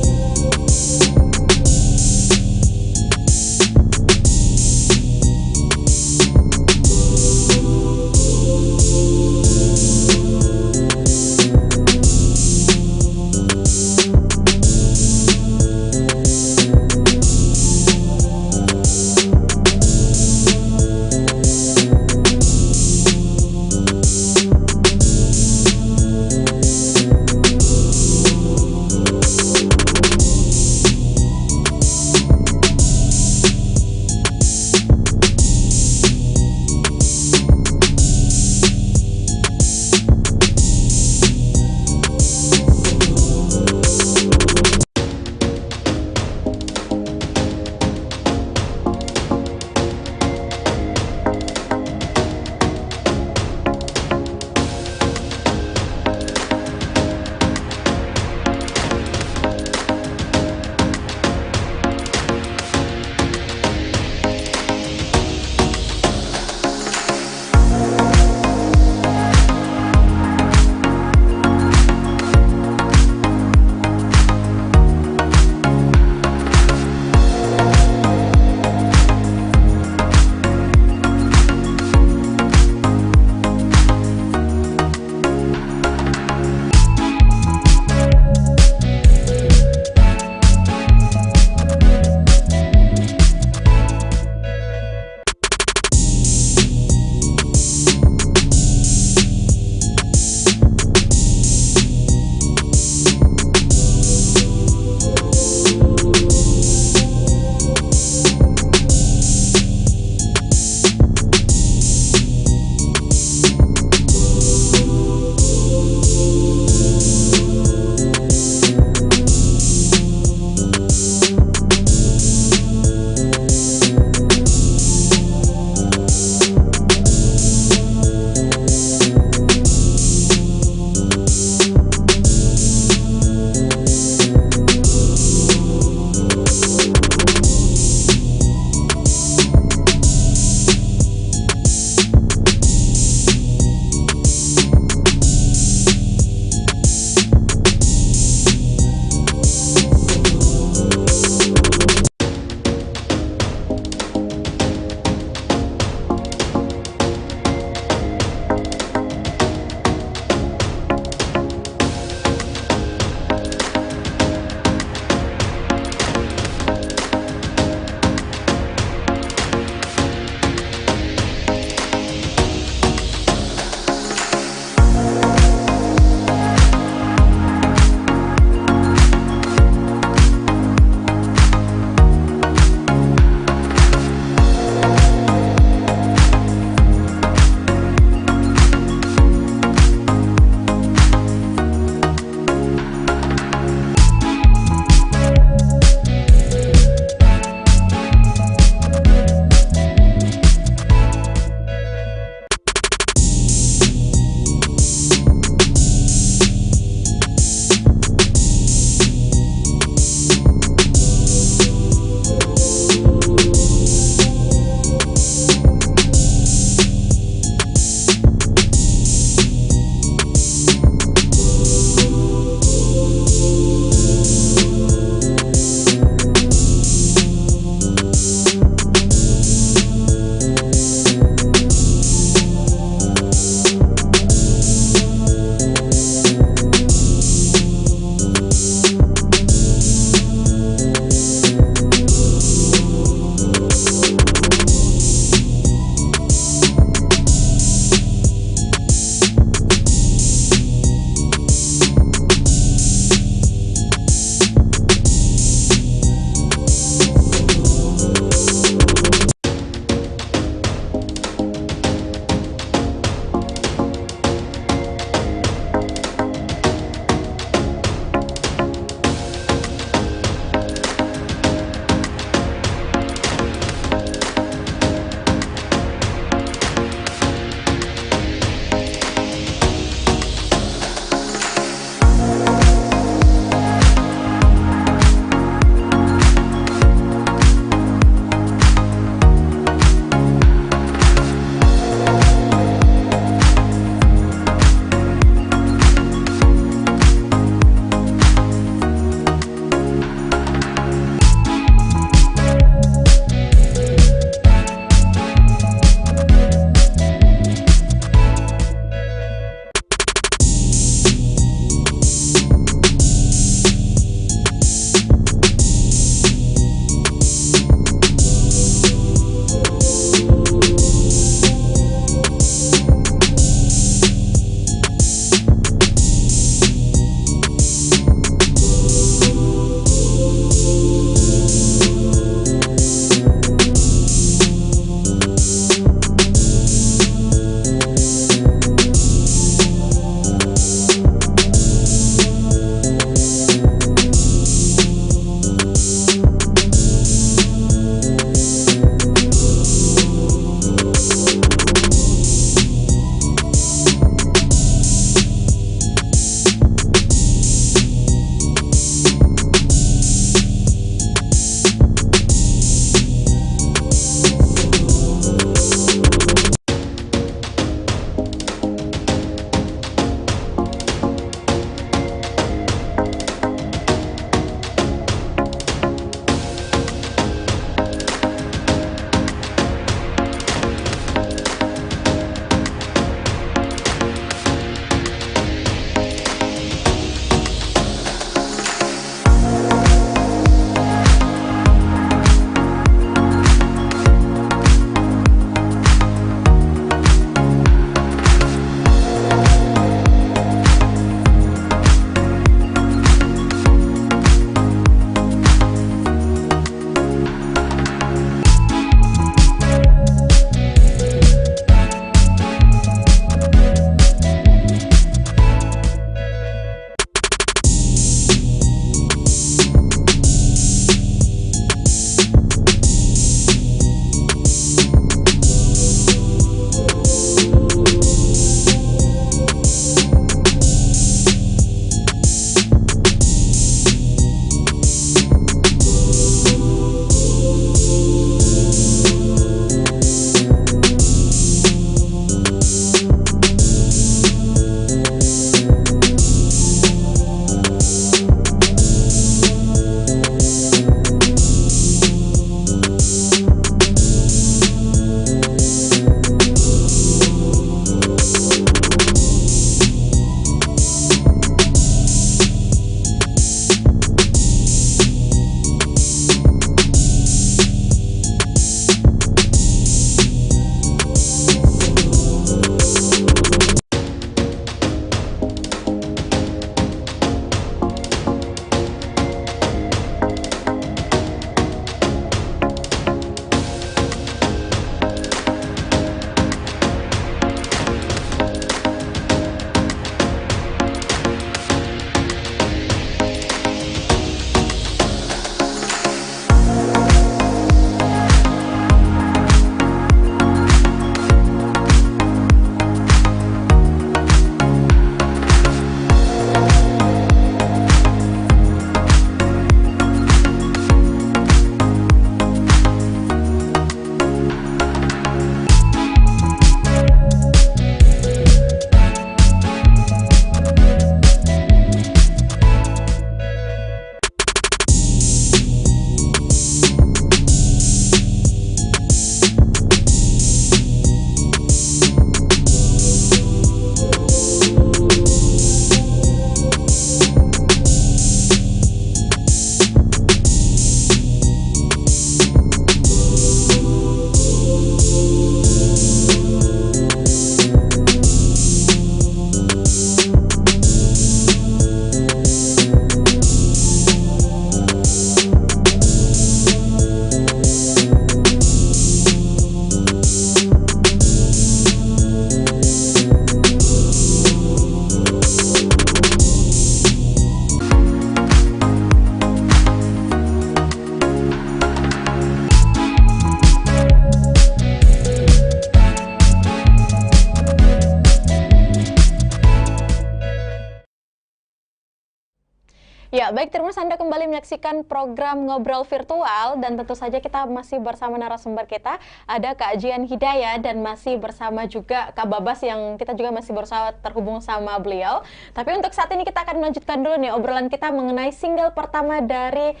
Ya, baik terus Anda kembali menyaksikan program Ngobrol Virtual dan tentu saja kita masih bersama narasumber kita, ada Kak Jian Hidayah dan masih bersama juga Kak Babas yang kita juga masih bersama terhubung sama beliau. Tapi untuk saat ini kita akan melanjutkan dulu nih obrolan kita mengenai single pertama dari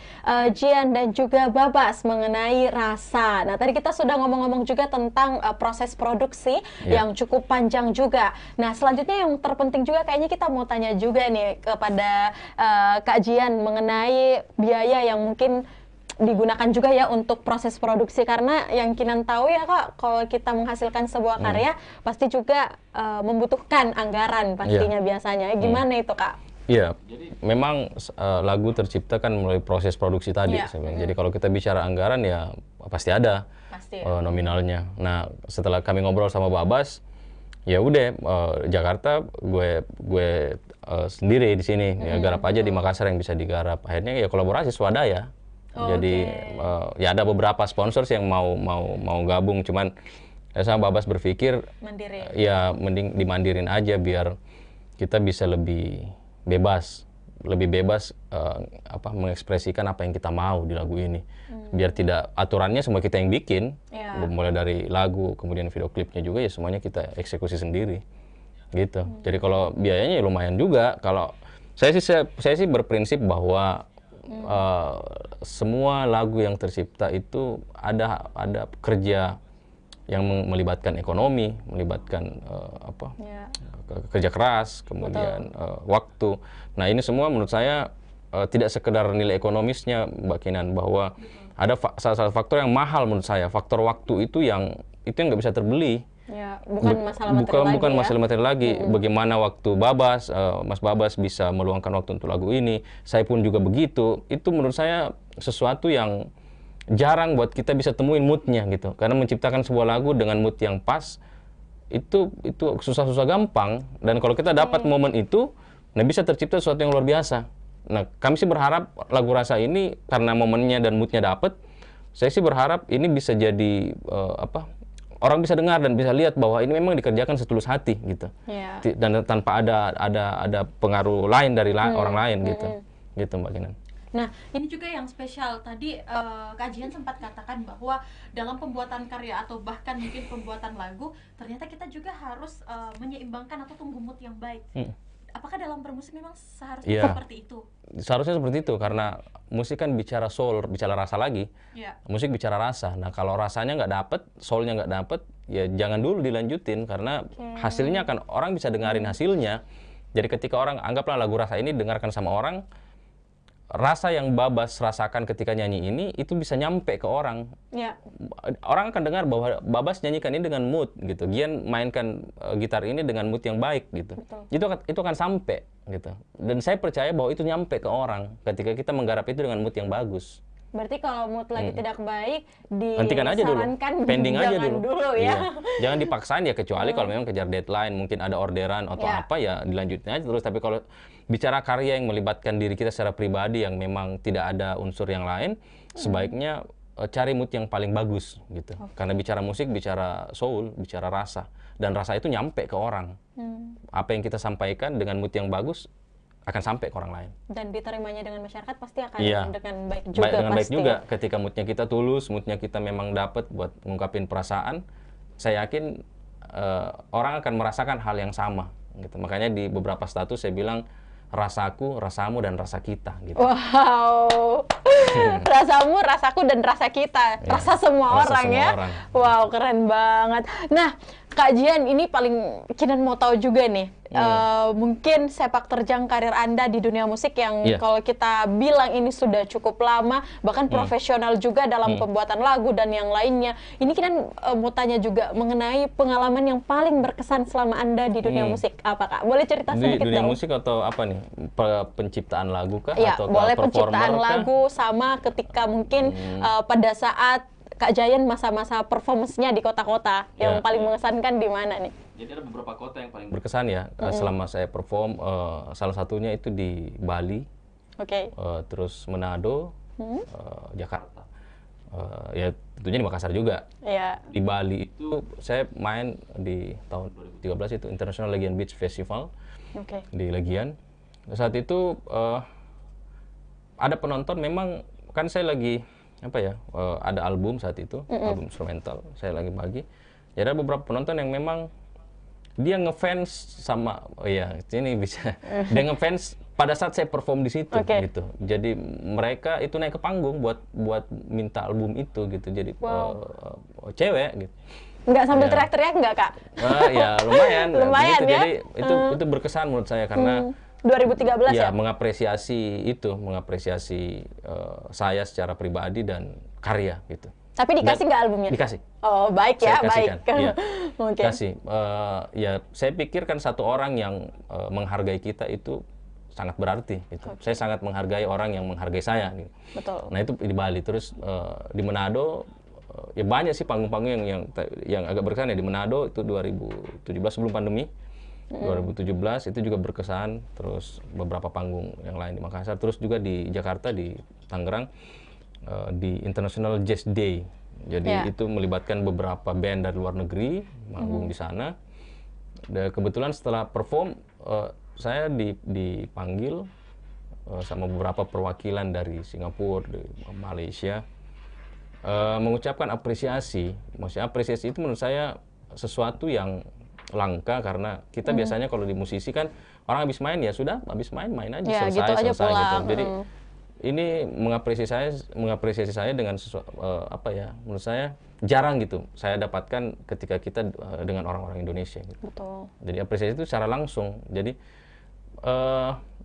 Jian dan juga Babas mengenai Rasa. Nah, tadi kita sudah ngomong-ngomong juga tentang proses produksi yang cukup panjang juga. Nah, selanjutnya yang terpenting juga kayaknya kita mau tanya juga nih kepada Kak Jian mengenai biaya yang mungkin digunakan juga ya untuk proses produksi, karena yang Kinan tahu ya Kak, kalau kita menghasilkan sebuah karya pasti juga membutuhkan anggaran pastinya biasanya. Gimana itu Kak? Iya, jadi memang lagu tercipta kan melalui proses produksi tadi. Saya bilang. Jadi kalau kita bicara anggaran ya pasti ada nominalnya. Nah, setelah kami ngobrol sama Babas, ya udah Jakarta gue sendiri di sini ya, garap aja di Makassar yang bisa digarap. Akhirnya ya kolaborasi swadaya. Jadi ya ada beberapa sponsor yang mau gabung, cuman ya sama Babas berpikir mandiri. Ya mending dimandirin aja biar kita bisa lebih bebas mengekspresikan apa yang kita mau di lagu ini. Biar tidak aturannya semua kita yang bikin, mulai dari lagu kemudian video klipnya juga ya semuanya kita eksekusi sendiri gitu. Jadi kalau biayanya ya lumayan juga. Kalau saya sih berprinsip bahwa semua lagu yang tercipta itu ada kerja yang melibatkan ekonomi, melibatkan kerja keras, kemudian waktu. Nah, ini semua menurut saya tidak sekedar nilai ekonomisnya, Mbak Kinan, bahwa ada salah satu faktor yang mahal menurut saya, faktor waktu itu yang nggak bisa terbeli. Ya, bukan masalah materi bukan lagi, masalah materi lagi. Bagaimana waktu Mas Babas bisa meluangkan waktu untuk lagu ini, saya pun juga begitu. Itu menurut saya sesuatu yang jarang buat kita bisa temuin moodnya gitu. Karena menciptakan sebuah lagu dengan mood yang pas itu susah-susah gampang. Dan kalau kita dapat momen itu, nah bisa tercipta sesuatu yang luar biasa. Nah, kami sih berharap lagu Rasa ini karena momennya dan moodnya dapet, saya sih berharap ini bisa jadi orang bisa dengar dan bisa lihat bahwa ini memang dikerjakan setulus hati gitu. Dan tanpa ada pengaruh lain dari orang lain gitu Mbak Kinan. Nah, ini juga yang spesial. Tadi Kak Jian sempat katakan bahwa dalam pembuatan karya atau bahkan mungkin pembuatan lagu, ternyata kita juga harus menyeimbangkan atau tunggu mood yang baik. Apakah dalam bermusik memang seharusnya seperti itu? Seharusnya seperti itu, karena musik kan bicara soul, bicara rasa lagi. Musik bicara rasa. Nah, kalau rasanya nggak dapet, soulnya nggak dapet, ya jangan dulu dilanjutin, karena hasilnya kan orang bisa dengerin hasilnya. Jadi ketika orang, anggaplah lagu Rasa ini dengarkan sama orang, rasa yang Babas rasakan ketika nyanyi ini itu bisa nyampe ke orang. Orang akan dengar bahwa Babas nyanyikan ini dengan mood gitu. Gian mainkan gitar ini dengan mood yang baik gitu. Itu akan sampai gitu. Dan saya percaya bahwa itu nyampe ke orang ketika kita menggarap itu dengan mood yang bagus. Berarti kalau mood lagi tidak baik, hentikan aja dulu, pending aja dulu ya. Jangan dipaksain ya, kecuali kalau memang kejar deadline, mungkin ada orderan atau apa ya dilanjutin aja terus. Tapi kalau bicara karya yang melibatkan diri kita secara pribadi yang memang tidak ada unsur yang lain, sebaiknya cari mood yang paling bagus gitu. Karena bicara musik, bicara soul, bicara rasa, dan rasa itu nyampe ke orang. Apa yang kita sampaikan dengan mood yang bagus akan sampai ke orang lain. Dan diterimanya dengan masyarakat pasti akan dengan baik juga. Baik juga. Ketika moodnya kita tulus, moodnya kita memang dapat buat ngungkapin perasaan, saya yakin orang akan merasakan hal yang sama. Gitu. Makanya di beberapa status saya bilang, rasaku, rasamu, dan rasa kita. Gitu. Wow, rasamu, rasaku, dan rasa kita. Rasa semua orang ya. Wow, keren banget. Nah, Kak Jian, ini paling Kinan mau tahu juga nih. Mungkin sepak terjang karir Anda di dunia musik yang kalau kita bilang ini sudah cukup lama, bahkan profesional juga dalam pembuatan lagu dan yang lainnya. Ini Kinan mau tanya juga mengenai pengalaman yang paling berkesan selama Anda di dunia musik. Apa Kak? Boleh cerita sedikit di dunia musik atau apa nih? Penciptaan lagu kah? Ya, atau boleh penciptaan lagu sama ketika mungkin pada saat Kak Jian masa-masa performance-nya di kota-kota yang paling mengesankan di mana nih? Jadi ada beberapa kota yang paling berkesan ya selama saya perform. Salah satunya itu di Bali, terus Manado, Jakarta. Ya tentunya di Makassar juga. Di Bali itu saya main di tahun 2013 itu International Legian Beach Festival di Legian. Saat itu ada penonton memang kan saya lagi apa ya ada album saat itu album instrumental saya lagi bagi. Jadi ada beberapa penonton yang memang dia ngefans sama ini bisa dia ngefans pada saat saya perform di situ gitu. Jadi mereka itu naik ke panggung buat minta album itu gitu. Jadi cewek gitu. Nggak sambil teriak-teriak nggak, Kak? Ya lumayan. Lumayan gitu. ya. Jadi itu berkesan menurut saya karena 2013 ya? mengapresiasi saya secara pribadi dan karya gitu. Tapi dikasih nggak albumnya? Dikasih. Oh, baik ya, baik. Iya. Oke. Kasih. Ya saya pikir kan satu orang yang menghargai kita itu sangat berarti gitu. Saya sangat menghargai orang yang menghargai saya gitu. Betul. Nah, itu di Bali. Terus di Manado ya banyak sih panggung-panggung yang agak berkesan ya. Di Manado itu 2017 sebelum pandemi. 2017 itu juga berkesan, terus beberapa panggung yang lain di Makassar, terus juga di Jakarta, di Tangerang, di International Jazz Day. Jadi itu melibatkan beberapa band dari luar negeri manggung di sana. Dan kebetulan setelah perform saya dipanggil sama beberapa perwakilan dari Singapura, dari Malaysia, mengucapkan apresiasi. Maksudnya apresiasi itu menurut saya sesuatu yang langka karena kita biasanya kalau di musisi kan orang habis main ya sudah habis main aja ya, selesai gitu aja selesai pulang. gitu. Jadi ini mengapresiasi saya dengan menurut saya jarang gitu saya dapatkan ketika kita dengan orang-orang Indonesia gitu. Betul. Jadi apresiasi itu secara langsung. Jadi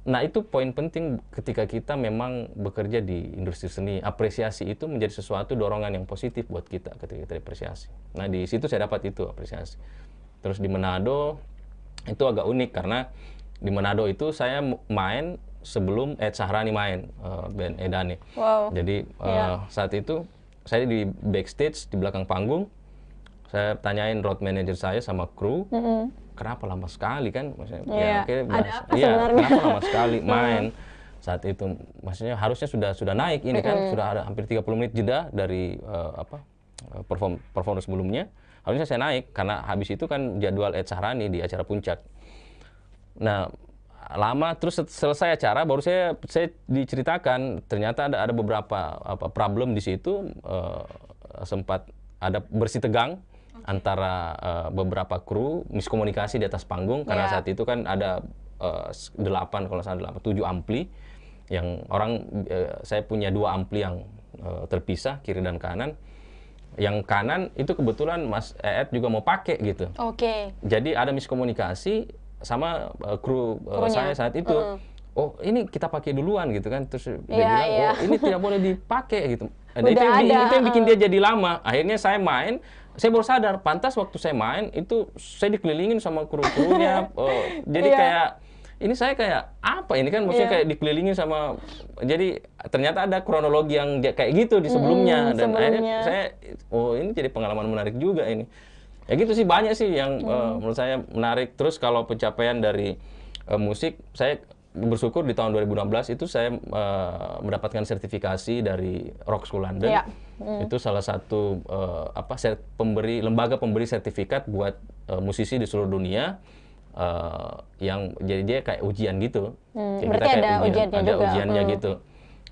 nah itu poin penting ketika kita memang bekerja di industri seni. Apresiasi itu menjadi sesuatu dorongan yang positif buat kita ketika kita apresiasi. Nah di situ saya dapat itu apresiasi. Terus di Manado itu agak unik karena di Manado itu saya main sebelum Ed Sahrani main, band Edane. Wow. Jadi saat itu saya di backstage di belakang panggung, saya tanyain road manager saya sama kru, kenapa lama sekali kan? Maksudnya, kenapa lama sekali main saat itu? Maksudnya harusnya sudah naik ini kan, sudah ada hampir 30 menit jeda dari perform sebelumnya. Harusnya saya naik karena habis itu kan jadwal Ed Sahrani di acara puncak. Nah lama terus selesai acara baru saya diceritakan ternyata ada beberapa problem di situ, sempat ada bersih tegang antara beberapa kru, miskomunikasi di atas panggung karena saat itu kan ada 7 ampli yang saya punya 2 ampli yang terpisah kiri dan kanan. Yang kanan itu kebetulan Mas Eed juga mau pakai gitu. Oke. Jadi ada miskomunikasi sama kru saya saat itu. Oh ini kita pakai duluan gitu kan. Terus dia bilang, oh ini tidak boleh dipakai gitu. Itu yang bikin dia jadi lama. Akhirnya saya main, saya baru sadar. Pantas waktu saya main itu saya dikelilingin sama kru-krunya. Jadi kayak ini saya kayak apa ini kan maksudnya kayak dikelilingin sama, jadi ternyata ada kronologi yang kayak gitu di sebelumnya dan akhirnya saya ini jadi pengalaman menarik juga ini. Ya gitu sih, banyak sih yang menurut saya menarik. Terus kalau pencapaian dari musik, saya bersyukur di tahun 2016 itu saya mendapatkan sertifikasi dari Rock School London. Itu salah satu lembaga pemberi sertifikat buat musisi di seluruh dunia. Yang jadi dia kayak ujian gitu. Berarti ada ujiannya gitu.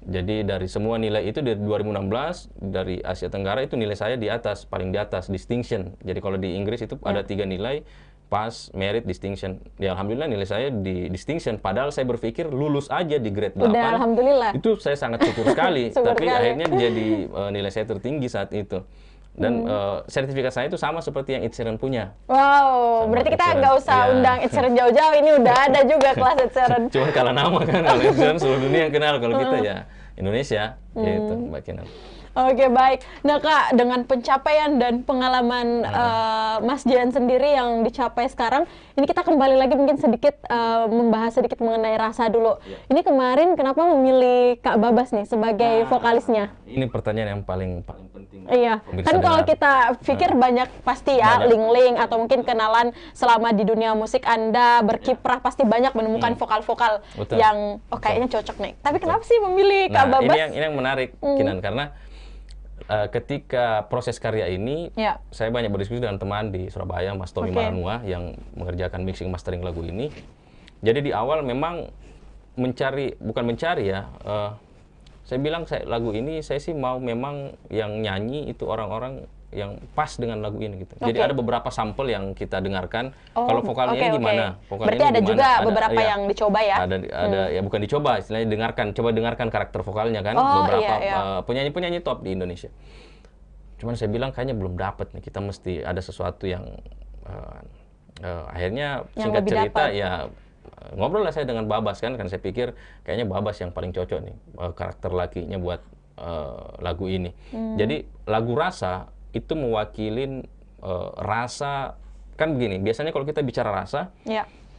Jadi dari semua nilai itu dari 2016 dari Asia Tenggara itu nilai saya di atas, paling di atas, distinction. Jadi kalau di Inggris itu ada 3 nilai, pass, merit, distinction. Ya alhamdulillah nilai saya di distinction. Padahal saya berpikir lulus aja di grade 8. Udah alhamdulillah. Itu saya sangat syukur sekali. Tapi akhirnya jadi nilai saya tertinggi saat itu. Dan sertifikat saya itu sama seperti yang Ed Sheeran punya. Wow, sama berarti kita nggak usah undang Ed Sheeran jauh-jauh, ini udah ada juga kelas Ed Sheeran. Cuma kalah nama kan, kalau Ed Sheeran seluruh dunia yang kenal, kalau kita ya Indonesia, gitu Mbak Kinan. Oke, baik. Nah Kak, dengan pencapaian dan pengalaman Mas Jian sendiri yang dicapai sekarang, ini kita kembali lagi mungkin sedikit membahas sedikit mengenai Rasa dulu. Ini kemarin kenapa memilih Kak Babas nih sebagai vokalisnya? Ini pertanyaan yang paling penting. Iya, kan kalau kita pikir banyak pasti ya link-link atau mungkin kenalan selama di dunia musik Anda berkiprah pasti banyak menemukan vokal-vokal yang kayaknya cocok nih. Tapi kenapa sih memilih Kak Babas? Ini yang menarik, Kinan, karena ketika proses karya ini, saya banyak berdiskusi dengan teman di Surabaya, Mas Tommy Maranua, yang mengerjakan mixing mastering lagu ini. Jadi di awal memang bukan mencari ya, Saya bilang lagu ini saya sih mau memang yang nyanyi itu orang-orang yang pas dengan lagu ini gitu. Jadi ada beberapa sampel yang kita dengarkan. Kalau vokalnya ini gimana? Vokalnya berarti ini ada gimana? juga beberapa yang dicoba ya? Ada ya bukan dicoba, istilahnya dengarkan. Coba dengarkan karakter vokalnya kan. Beberapa penyanyi-penyanyi top di Indonesia. Cuman saya bilang kayaknya belum dapat nih. Kita mesti ada sesuatu yang akhirnya singkat cerita ya ngobrol lah saya dengan Babas kan saya pikir kayaknya Babas yang paling cocok nih karakter lakinya buat lagu ini. Jadi lagu Rasa itu mewakilin rasa, kan begini, biasanya kalau kita bicara rasa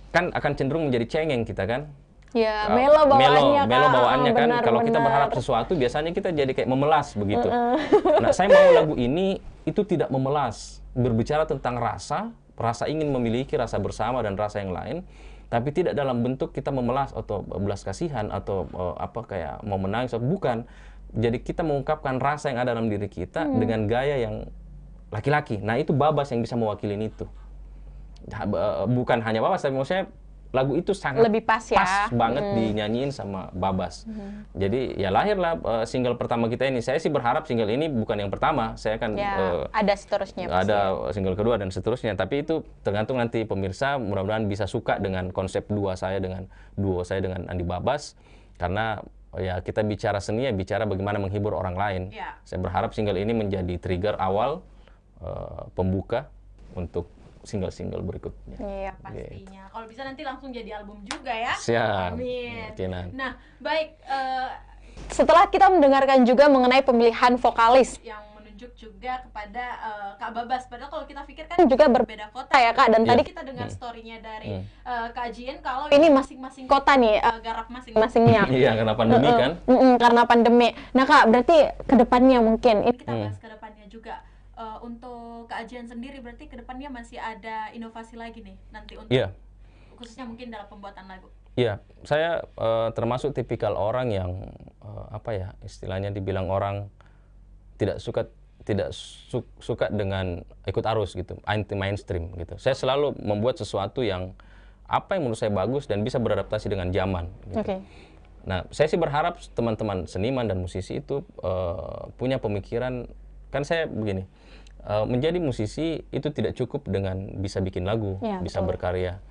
kan akan cenderung menjadi cengeng kita kan. Ya, melo bawaannya kan. Kalau kita berharap sesuatu biasanya kita jadi kayak memelas begitu. Nah, saya mau lagu ini itu tidak memelas, berbicara tentang rasa ingin memiliki, rasa bersama dan rasa yang lain, tapi tidak dalam bentuk kita memelas atau belas kasihan atau kayak mau menangis, bukan. Jadi kita mengungkapkan rasa yang ada dalam diri kita dengan gaya yang laki-laki. Nah, itu Babas yang bisa mewakili itu. Bukan hanya Babas, tapi maksudnya lagu itu sangat lebih pas banget dinyanyiin sama Babas. Jadi ya lahirlah single pertama kita ini. Saya sih berharap single ini bukan yang pertama. Saya akan ada seterusnya. Ada single kedua dan seterusnya. Tapi itu tergantung nanti pemirsa. Mudah-mudahan bisa suka dengan konsep duo saya dengan Andi Babas. Karena ya kita bicara seni ya bicara bagaimana menghibur orang lain. Saya berharap single ini menjadi trigger awal pembuka untuk single-single berikutnya. Iya pastinya. Gitu. Kalau bisa nanti langsung jadi album juga ya. Siap. Amin. Mungkinan. Nah baik. Setelah kita mendengarkan juga mengenai pemilihan vokalis yang menunjuk juga kepada Kak Babas. Padahal kalau kita pikir kan juga berbeda kota ya Kak. Dan tadi kita dengar story-nya dari Kak Jien kalau ini masing-masing kota nih garap masing-masingnya. Iya karena pandemi kan. Karena pandemi. Nah Kak berarti kedepannya mungkin ini kita bahas kedepannya juga. Untuk Kak Jien sendiri berarti kedepannya masih ada inovasi lagi nih nanti untuk khususnya mungkin dalam pembuatan lagu. Iya, saya termasuk tipikal orang yang istilahnya dibilang orang tidak suka dengan ikut arus gitu, anti mainstream gitu. Saya selalu membuat sesuatu yang menurut saya bagus dan bisa beradaptasi dengan zaman. Gitu. Nah, saya sih berharap teman-teman seniman dan musisi itu punya pemikiran. Kan saya begini, menjadi musisi itu tidak cukup dengan bisa bikin lagu, bisa berkarya.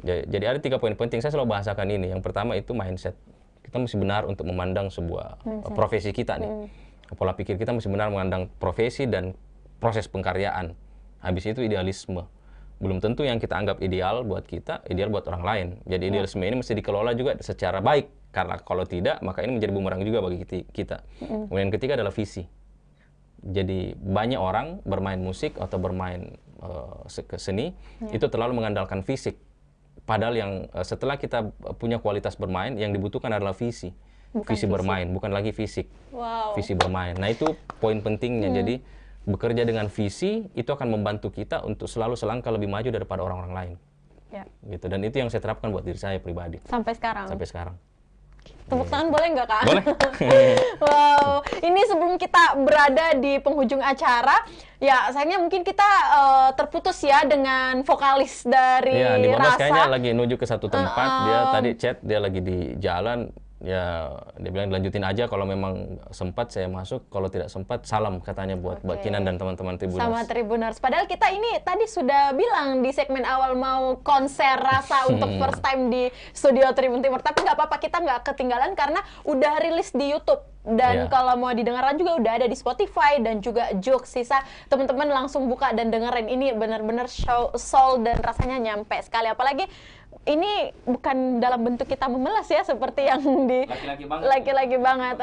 Jadi ada 3 poin penting, saya selalu bahasakan ini. Yang pertama itu mindset. Kita mesti benar untuk memandang sebuah profesi kita nih. Pola pikir kita mesti benar memandang profesi dan proses pengkaryaan. Habis itu idealisme. Belum tentu yang kita anggap ideal buat kita, ideal buat orang lain. Jadi idealisme ini mesti dikelola juga secara baik. Karena kalau tidak, maka ini menjadi bumerang juga bagi kita. Kemudian yang ketiga adalah visi. Jadi banyak orang bermain musik atau bermain seni itu terlalu mengandalkan fisik. Padahal yang setelah kita punya kualitas bermain, yang dibutuhkan adalah visi. Visi bermain, bukan lagi fisik. Visi bermain. Nah itu poin pentingnya. Jadi bekerja dengan visi itu akan membantu kita untuk selalu selangkah lebih maju daripada orang-orang lain. Gitu. Dan itu yang saya terapkan buat diri saya pribadi. Sampai sekarang. Tepuk tangan boleh nggak Kak? Boleh. Wow, ini sebelum kita berada di penghujung acara, ya sayangnya mungkin kita terputus ya dengan vokalis dari Andi Babas Rasa. Kayaknya lagi menuju ke satu tempat, dia tadi chat, dia lagi di jalan, ya dia bilang dilanjutin aja kalau memang sempat saya masuk, kalau tidak sempat salam katanya buat Mbak Kinan dan teman-teman Tribuners. Sama Tribuners. Padahal kita ini tadi sudah bilang di segmen awal mau konser Rasa untuk first time di studio Tribun Timur, tapi nggak apa-apa, kita nggak ketinggalan karena udah rilis di YouTube. Dan kalau mau didengarkan juga udah ada di Spotify dan juga Joox. Sisa teman-teman langsung buka dan dengerin, ini benar-benar soul dan rasanya nyampe sekali. Apalagi ini bukan dalam bentuk kita memelas ya seperti yang di laki-laki banget.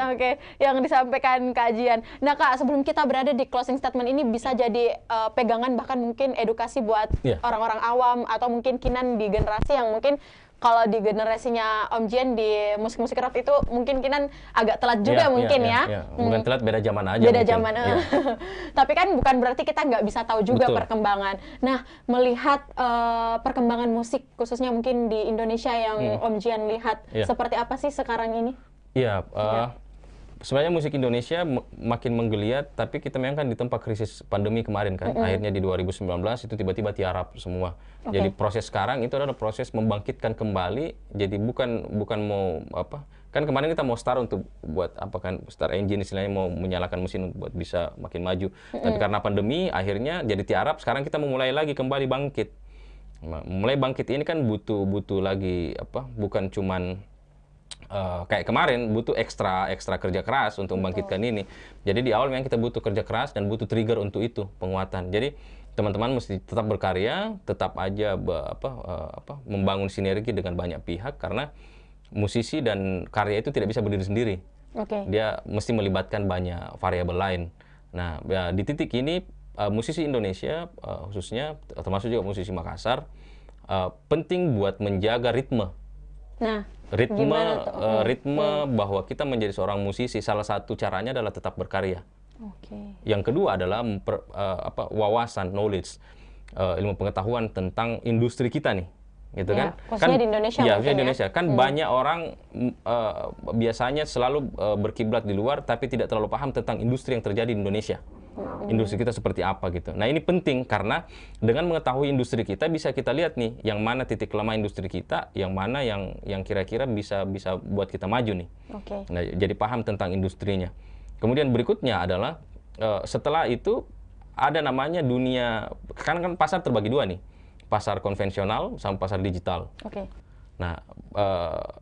Yang disampaikan kajian. Nah Kak, sebelum kita berada di closing statement ini bisa jadi pegangan bahkan mungkin edukasi buat orang-orang awam atau mungkin Kinan di generasi yang mungkin kalau di generasinya Om Jien di musik-musik rock itu mungkin Kinan agak telat juga Bukan telat, beda zaman aja. Beda zaman. Tapi kan bukan berarti kita nggak bisa tahu juga perkembangan. Nah, melihat perkembangan musik khususnya mungkin di Indonesia yang Om Jien lihat seperti apa sih sekarang ini? Sebenarnya musik Indonesia makin menggeliat, tapi kita memang kan di tempat krisis pandemi kemarin kan. Akhirnya di 2019 itu tiba-tiba tiarap semua. Jadi proses sekarang itu adalah proses membangkitkan kembali. Jadi bukan mau Kan kemarin kita mau start untuk buat apa kan, start engine istilahnya, mau menyalakan mesin buat bisa makin maju. Tapi karena pandemi akhirnya jadi tiarap, sekarang kita memulai lagi kembali bangkit. Mulai bangkit ini kan butuh lagi apa, bukan cuman kayak kemarin, butuh ekstra kerja keras untuk membangkitkan ini. Jadi di awal memang kita butuh kerja keras dan butuh trigger untuk itu, penguatan. Jadi teman-teman mesti tetap berkarya, tetap aja membangun sinergi dengan banyak pihak, karena musisi dan karya itu tidak bisa berdiri sendiri. Dia mesti melibatkan banyak variabel lain. Nah, ya, di titik ini musisi Indonesia khususnya, termasuk juga musisi Makassar, penting buat menjaga ritme. Nah, ritme bahwa kita menjadi seorang musisi, salah satu caranya adalah tetap berkarya. Yang kedua adalah wawasan, knowledge, ilmu pengetahuan tentang industri kita nih. Gitu ya, kan di Indonesia di Indonesia kan banyak orang biasanya selalu berkiblat di luar tapi tidak terlalu paham tentang industri yang terjadi di Indonesia. Industri kita seperti apa gitu. Nah, ini penting karena dengan mengetahui industri kita bisa kita lihat nih yang mana titik lemah industri kita, yang mana yang kira-kira bisa buat kita maju nih. Nah, jadi paham tentang industrinya. Kemudian berikutnya adalah setelah itu ada namanya dunia, kan pasar terbagi dua nih. Pasar konvensional sama pasar digital. Nah,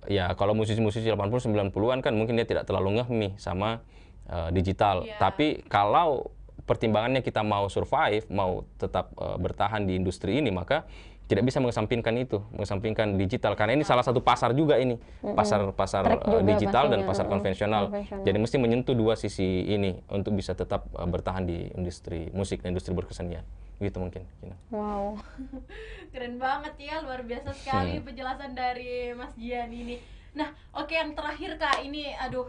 ya kalau musisi-musisi 80-90-an kan mungkin dia tidak terlalu ngeh nih sama digital. Tapi kalau pertimbangannya kita mau survive, mau tetap bertahan di industri ini, maka tidak bisa mengesampingkan itu, mengesampingkan digital. Karena ini salah satu pasar juga ini, pasar digital dan pasar konvensional. Jadi mesti menyentuh dua sisi ini untuk bisa tetap bertahan di industri musik dan industri berkesenian. Gitu mungkin. Wow, keren banget ya, luar biasa sekali penjelasan dari Mas Jian ini. Nah, oke, yang terakhir Kak, ini aduh,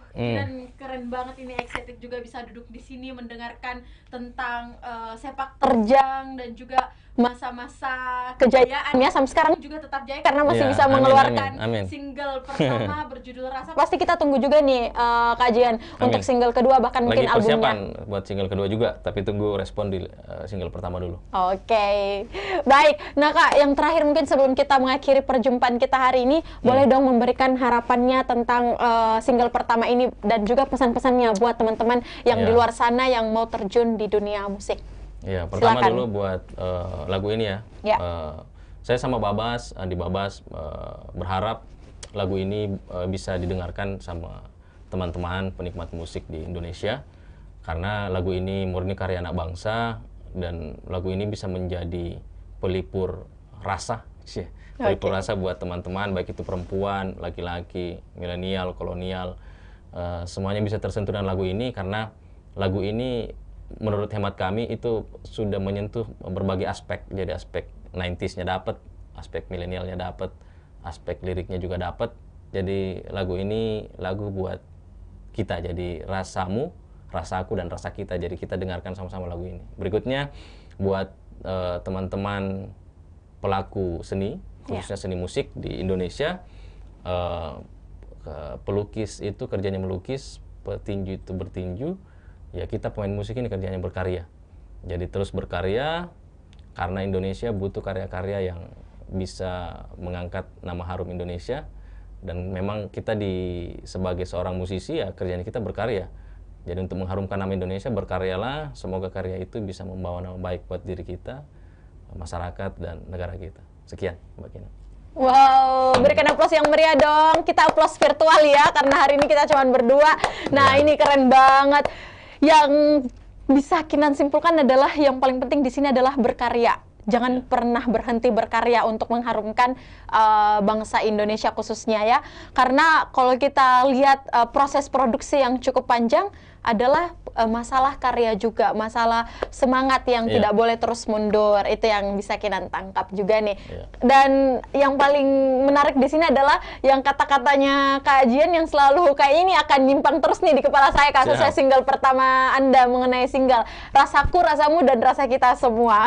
keren banget ini, excited juga bisa duduk di sini mendengarkan tentang sepak terjang dan juga masa-masa kejayaannya sampai sekarang juga tetap jaya karena masih bisa mengeluarkan single pertama berjudul Rasa. Pasti kita tunggu juga nih kajian untuk single kedua, bahkan lagi mungkin albumnya. Persiapan buat single kedua juga, tapi tunggu respon di single pertama dulu. Baik. Nah Kak, yang terakhir mungkin sebelum kita mengakhiri perjumpaan kita hari ini, boleh dong memberikan harapannya tentang single pertama ini dan juga pesan-pesannya buat teman-teman yang di luar sana yang mau terjun di dunia musik. Ya, pertama dulu buat lagu ini ya. Saya sama Babas, Andi Babas, berharap lagu ini bisa didengarkan sama teman-teman penikmat musik di Indonesia. Karena lagu ini murni karya anak bangsa dan lagu ini bisa menjadi pelipur rasa. Pelipur rasa buat teman-teman, baik itu perempuan, laki-laki, milenial, kolonial. Semuanya bisa tersentuh dengan lagu ini karena lagu ini menurut hemat kami itu sudah menyentuh berbagai aspek. Jadi aspek 90s-nya dapat, aspek milenialnya dapat, aspek liriknya juga dapat. Jadi lagu ini lagu buat kita, jadi rasamu, rasaku, dan rasa kita. Jadi kita dengarkan sama-sama lagu ini. Berikutnya buat teman-teman pelaku seni, khususnya seni musik di Indonesia, pelukis itu kerjanya melukis, petinju itu bertinju. Ya, kita pemain musik ini kerjanya berkarya. Jadi terus berkarya karena Indonesia butuh karya-karya yang bisa mengangkat nama harum Indonesia. Dan memang kita sebagai seorang musisi ya kerjanya kita berkarya. Jadi untuk mengharumkan nama Indonesia, berkaryalah. Semoga karya itu bisa membawa nama baik buat diri kita, masyarakat, dan negara kita. Sekian, Mbak Kina. Wow, berikan aplaus yang meriah dong. Kita aplaus virtual ya, karena hari ini kita cuma berdua. Nah, ini keren banget. Yang bisa Kinan simpulkan adalah yang paling penting di sini adalah berkarya. Jangan pernah berhenti berkarya untuk mengharumkan bangsa Indonesia khususnya ya. Karena kalau kita lihat proses produksi yang cukup panjang adalah masalah karya juga, masalah semangat yang tidak boleh terus mundur. Itu yang bisa Kinan tangkap juga nih. Dan yang paling menarik di sini adalah yang kata-katanya Kak Jian yang selalu kayak ini akan nyimpang terus nih di kepala saya kasusnya single pertama Anda mengenai single Rasaku, Rasamu, dan Rasa Kita Semua.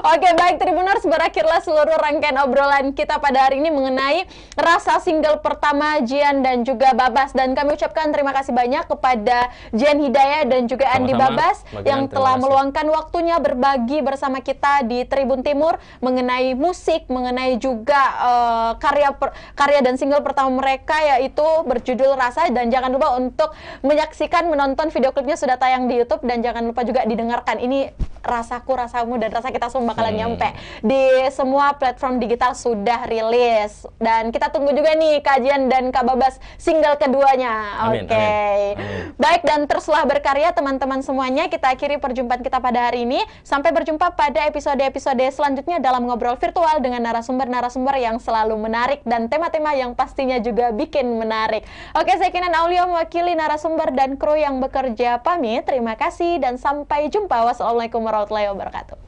Oke, baik Tribuners, berakhirlah seluruh rangkaian obrolan kita pada hari ini mengenai Rasa single pertama Jian dan juga Babas. Dan kami ucapkan terima kasih banyak kepada Jian Hidayah dan juga Andi Sama-sama, Babas Mbak yang Gilang, telah terima kasih. meluangkan waktunya berbagi bersama kita di Tribun Timur mengenai musik, mengenai juga karya dan single pertama mereka yaitu berjudul Rasa. Dan jangan lupa untuk menyaksikan, menonton video klipnya sudah tayang di YouTube, dan jangan lupa juga didengarkan. Ini rasaku, rasamu, dan rasa kita semua bakalan nyampe di semua platform digital sudah rilis. Dan kita tunggu juga nih kajian dan Kak Babas single keduanya. Amin, Oke. amin. Baik, dan teruslah berkarya teman-teman semuanya. Kita akhiri perjumpaan kita pada hari ini. Sampai berjumpa pada episode-episode selanjutnya dalam ngobrol virtual dengan narasumber-narasumber yang selalu menarik dan tema-tema yang pastinya juga bikin menarik. Oke, saya Kinan Aulia mewakili narasumber dan kru yang bekerja pamit. Terima kasih dan sampai jumpa. Wassalamualaikum warahmatullahi wabarakatuh.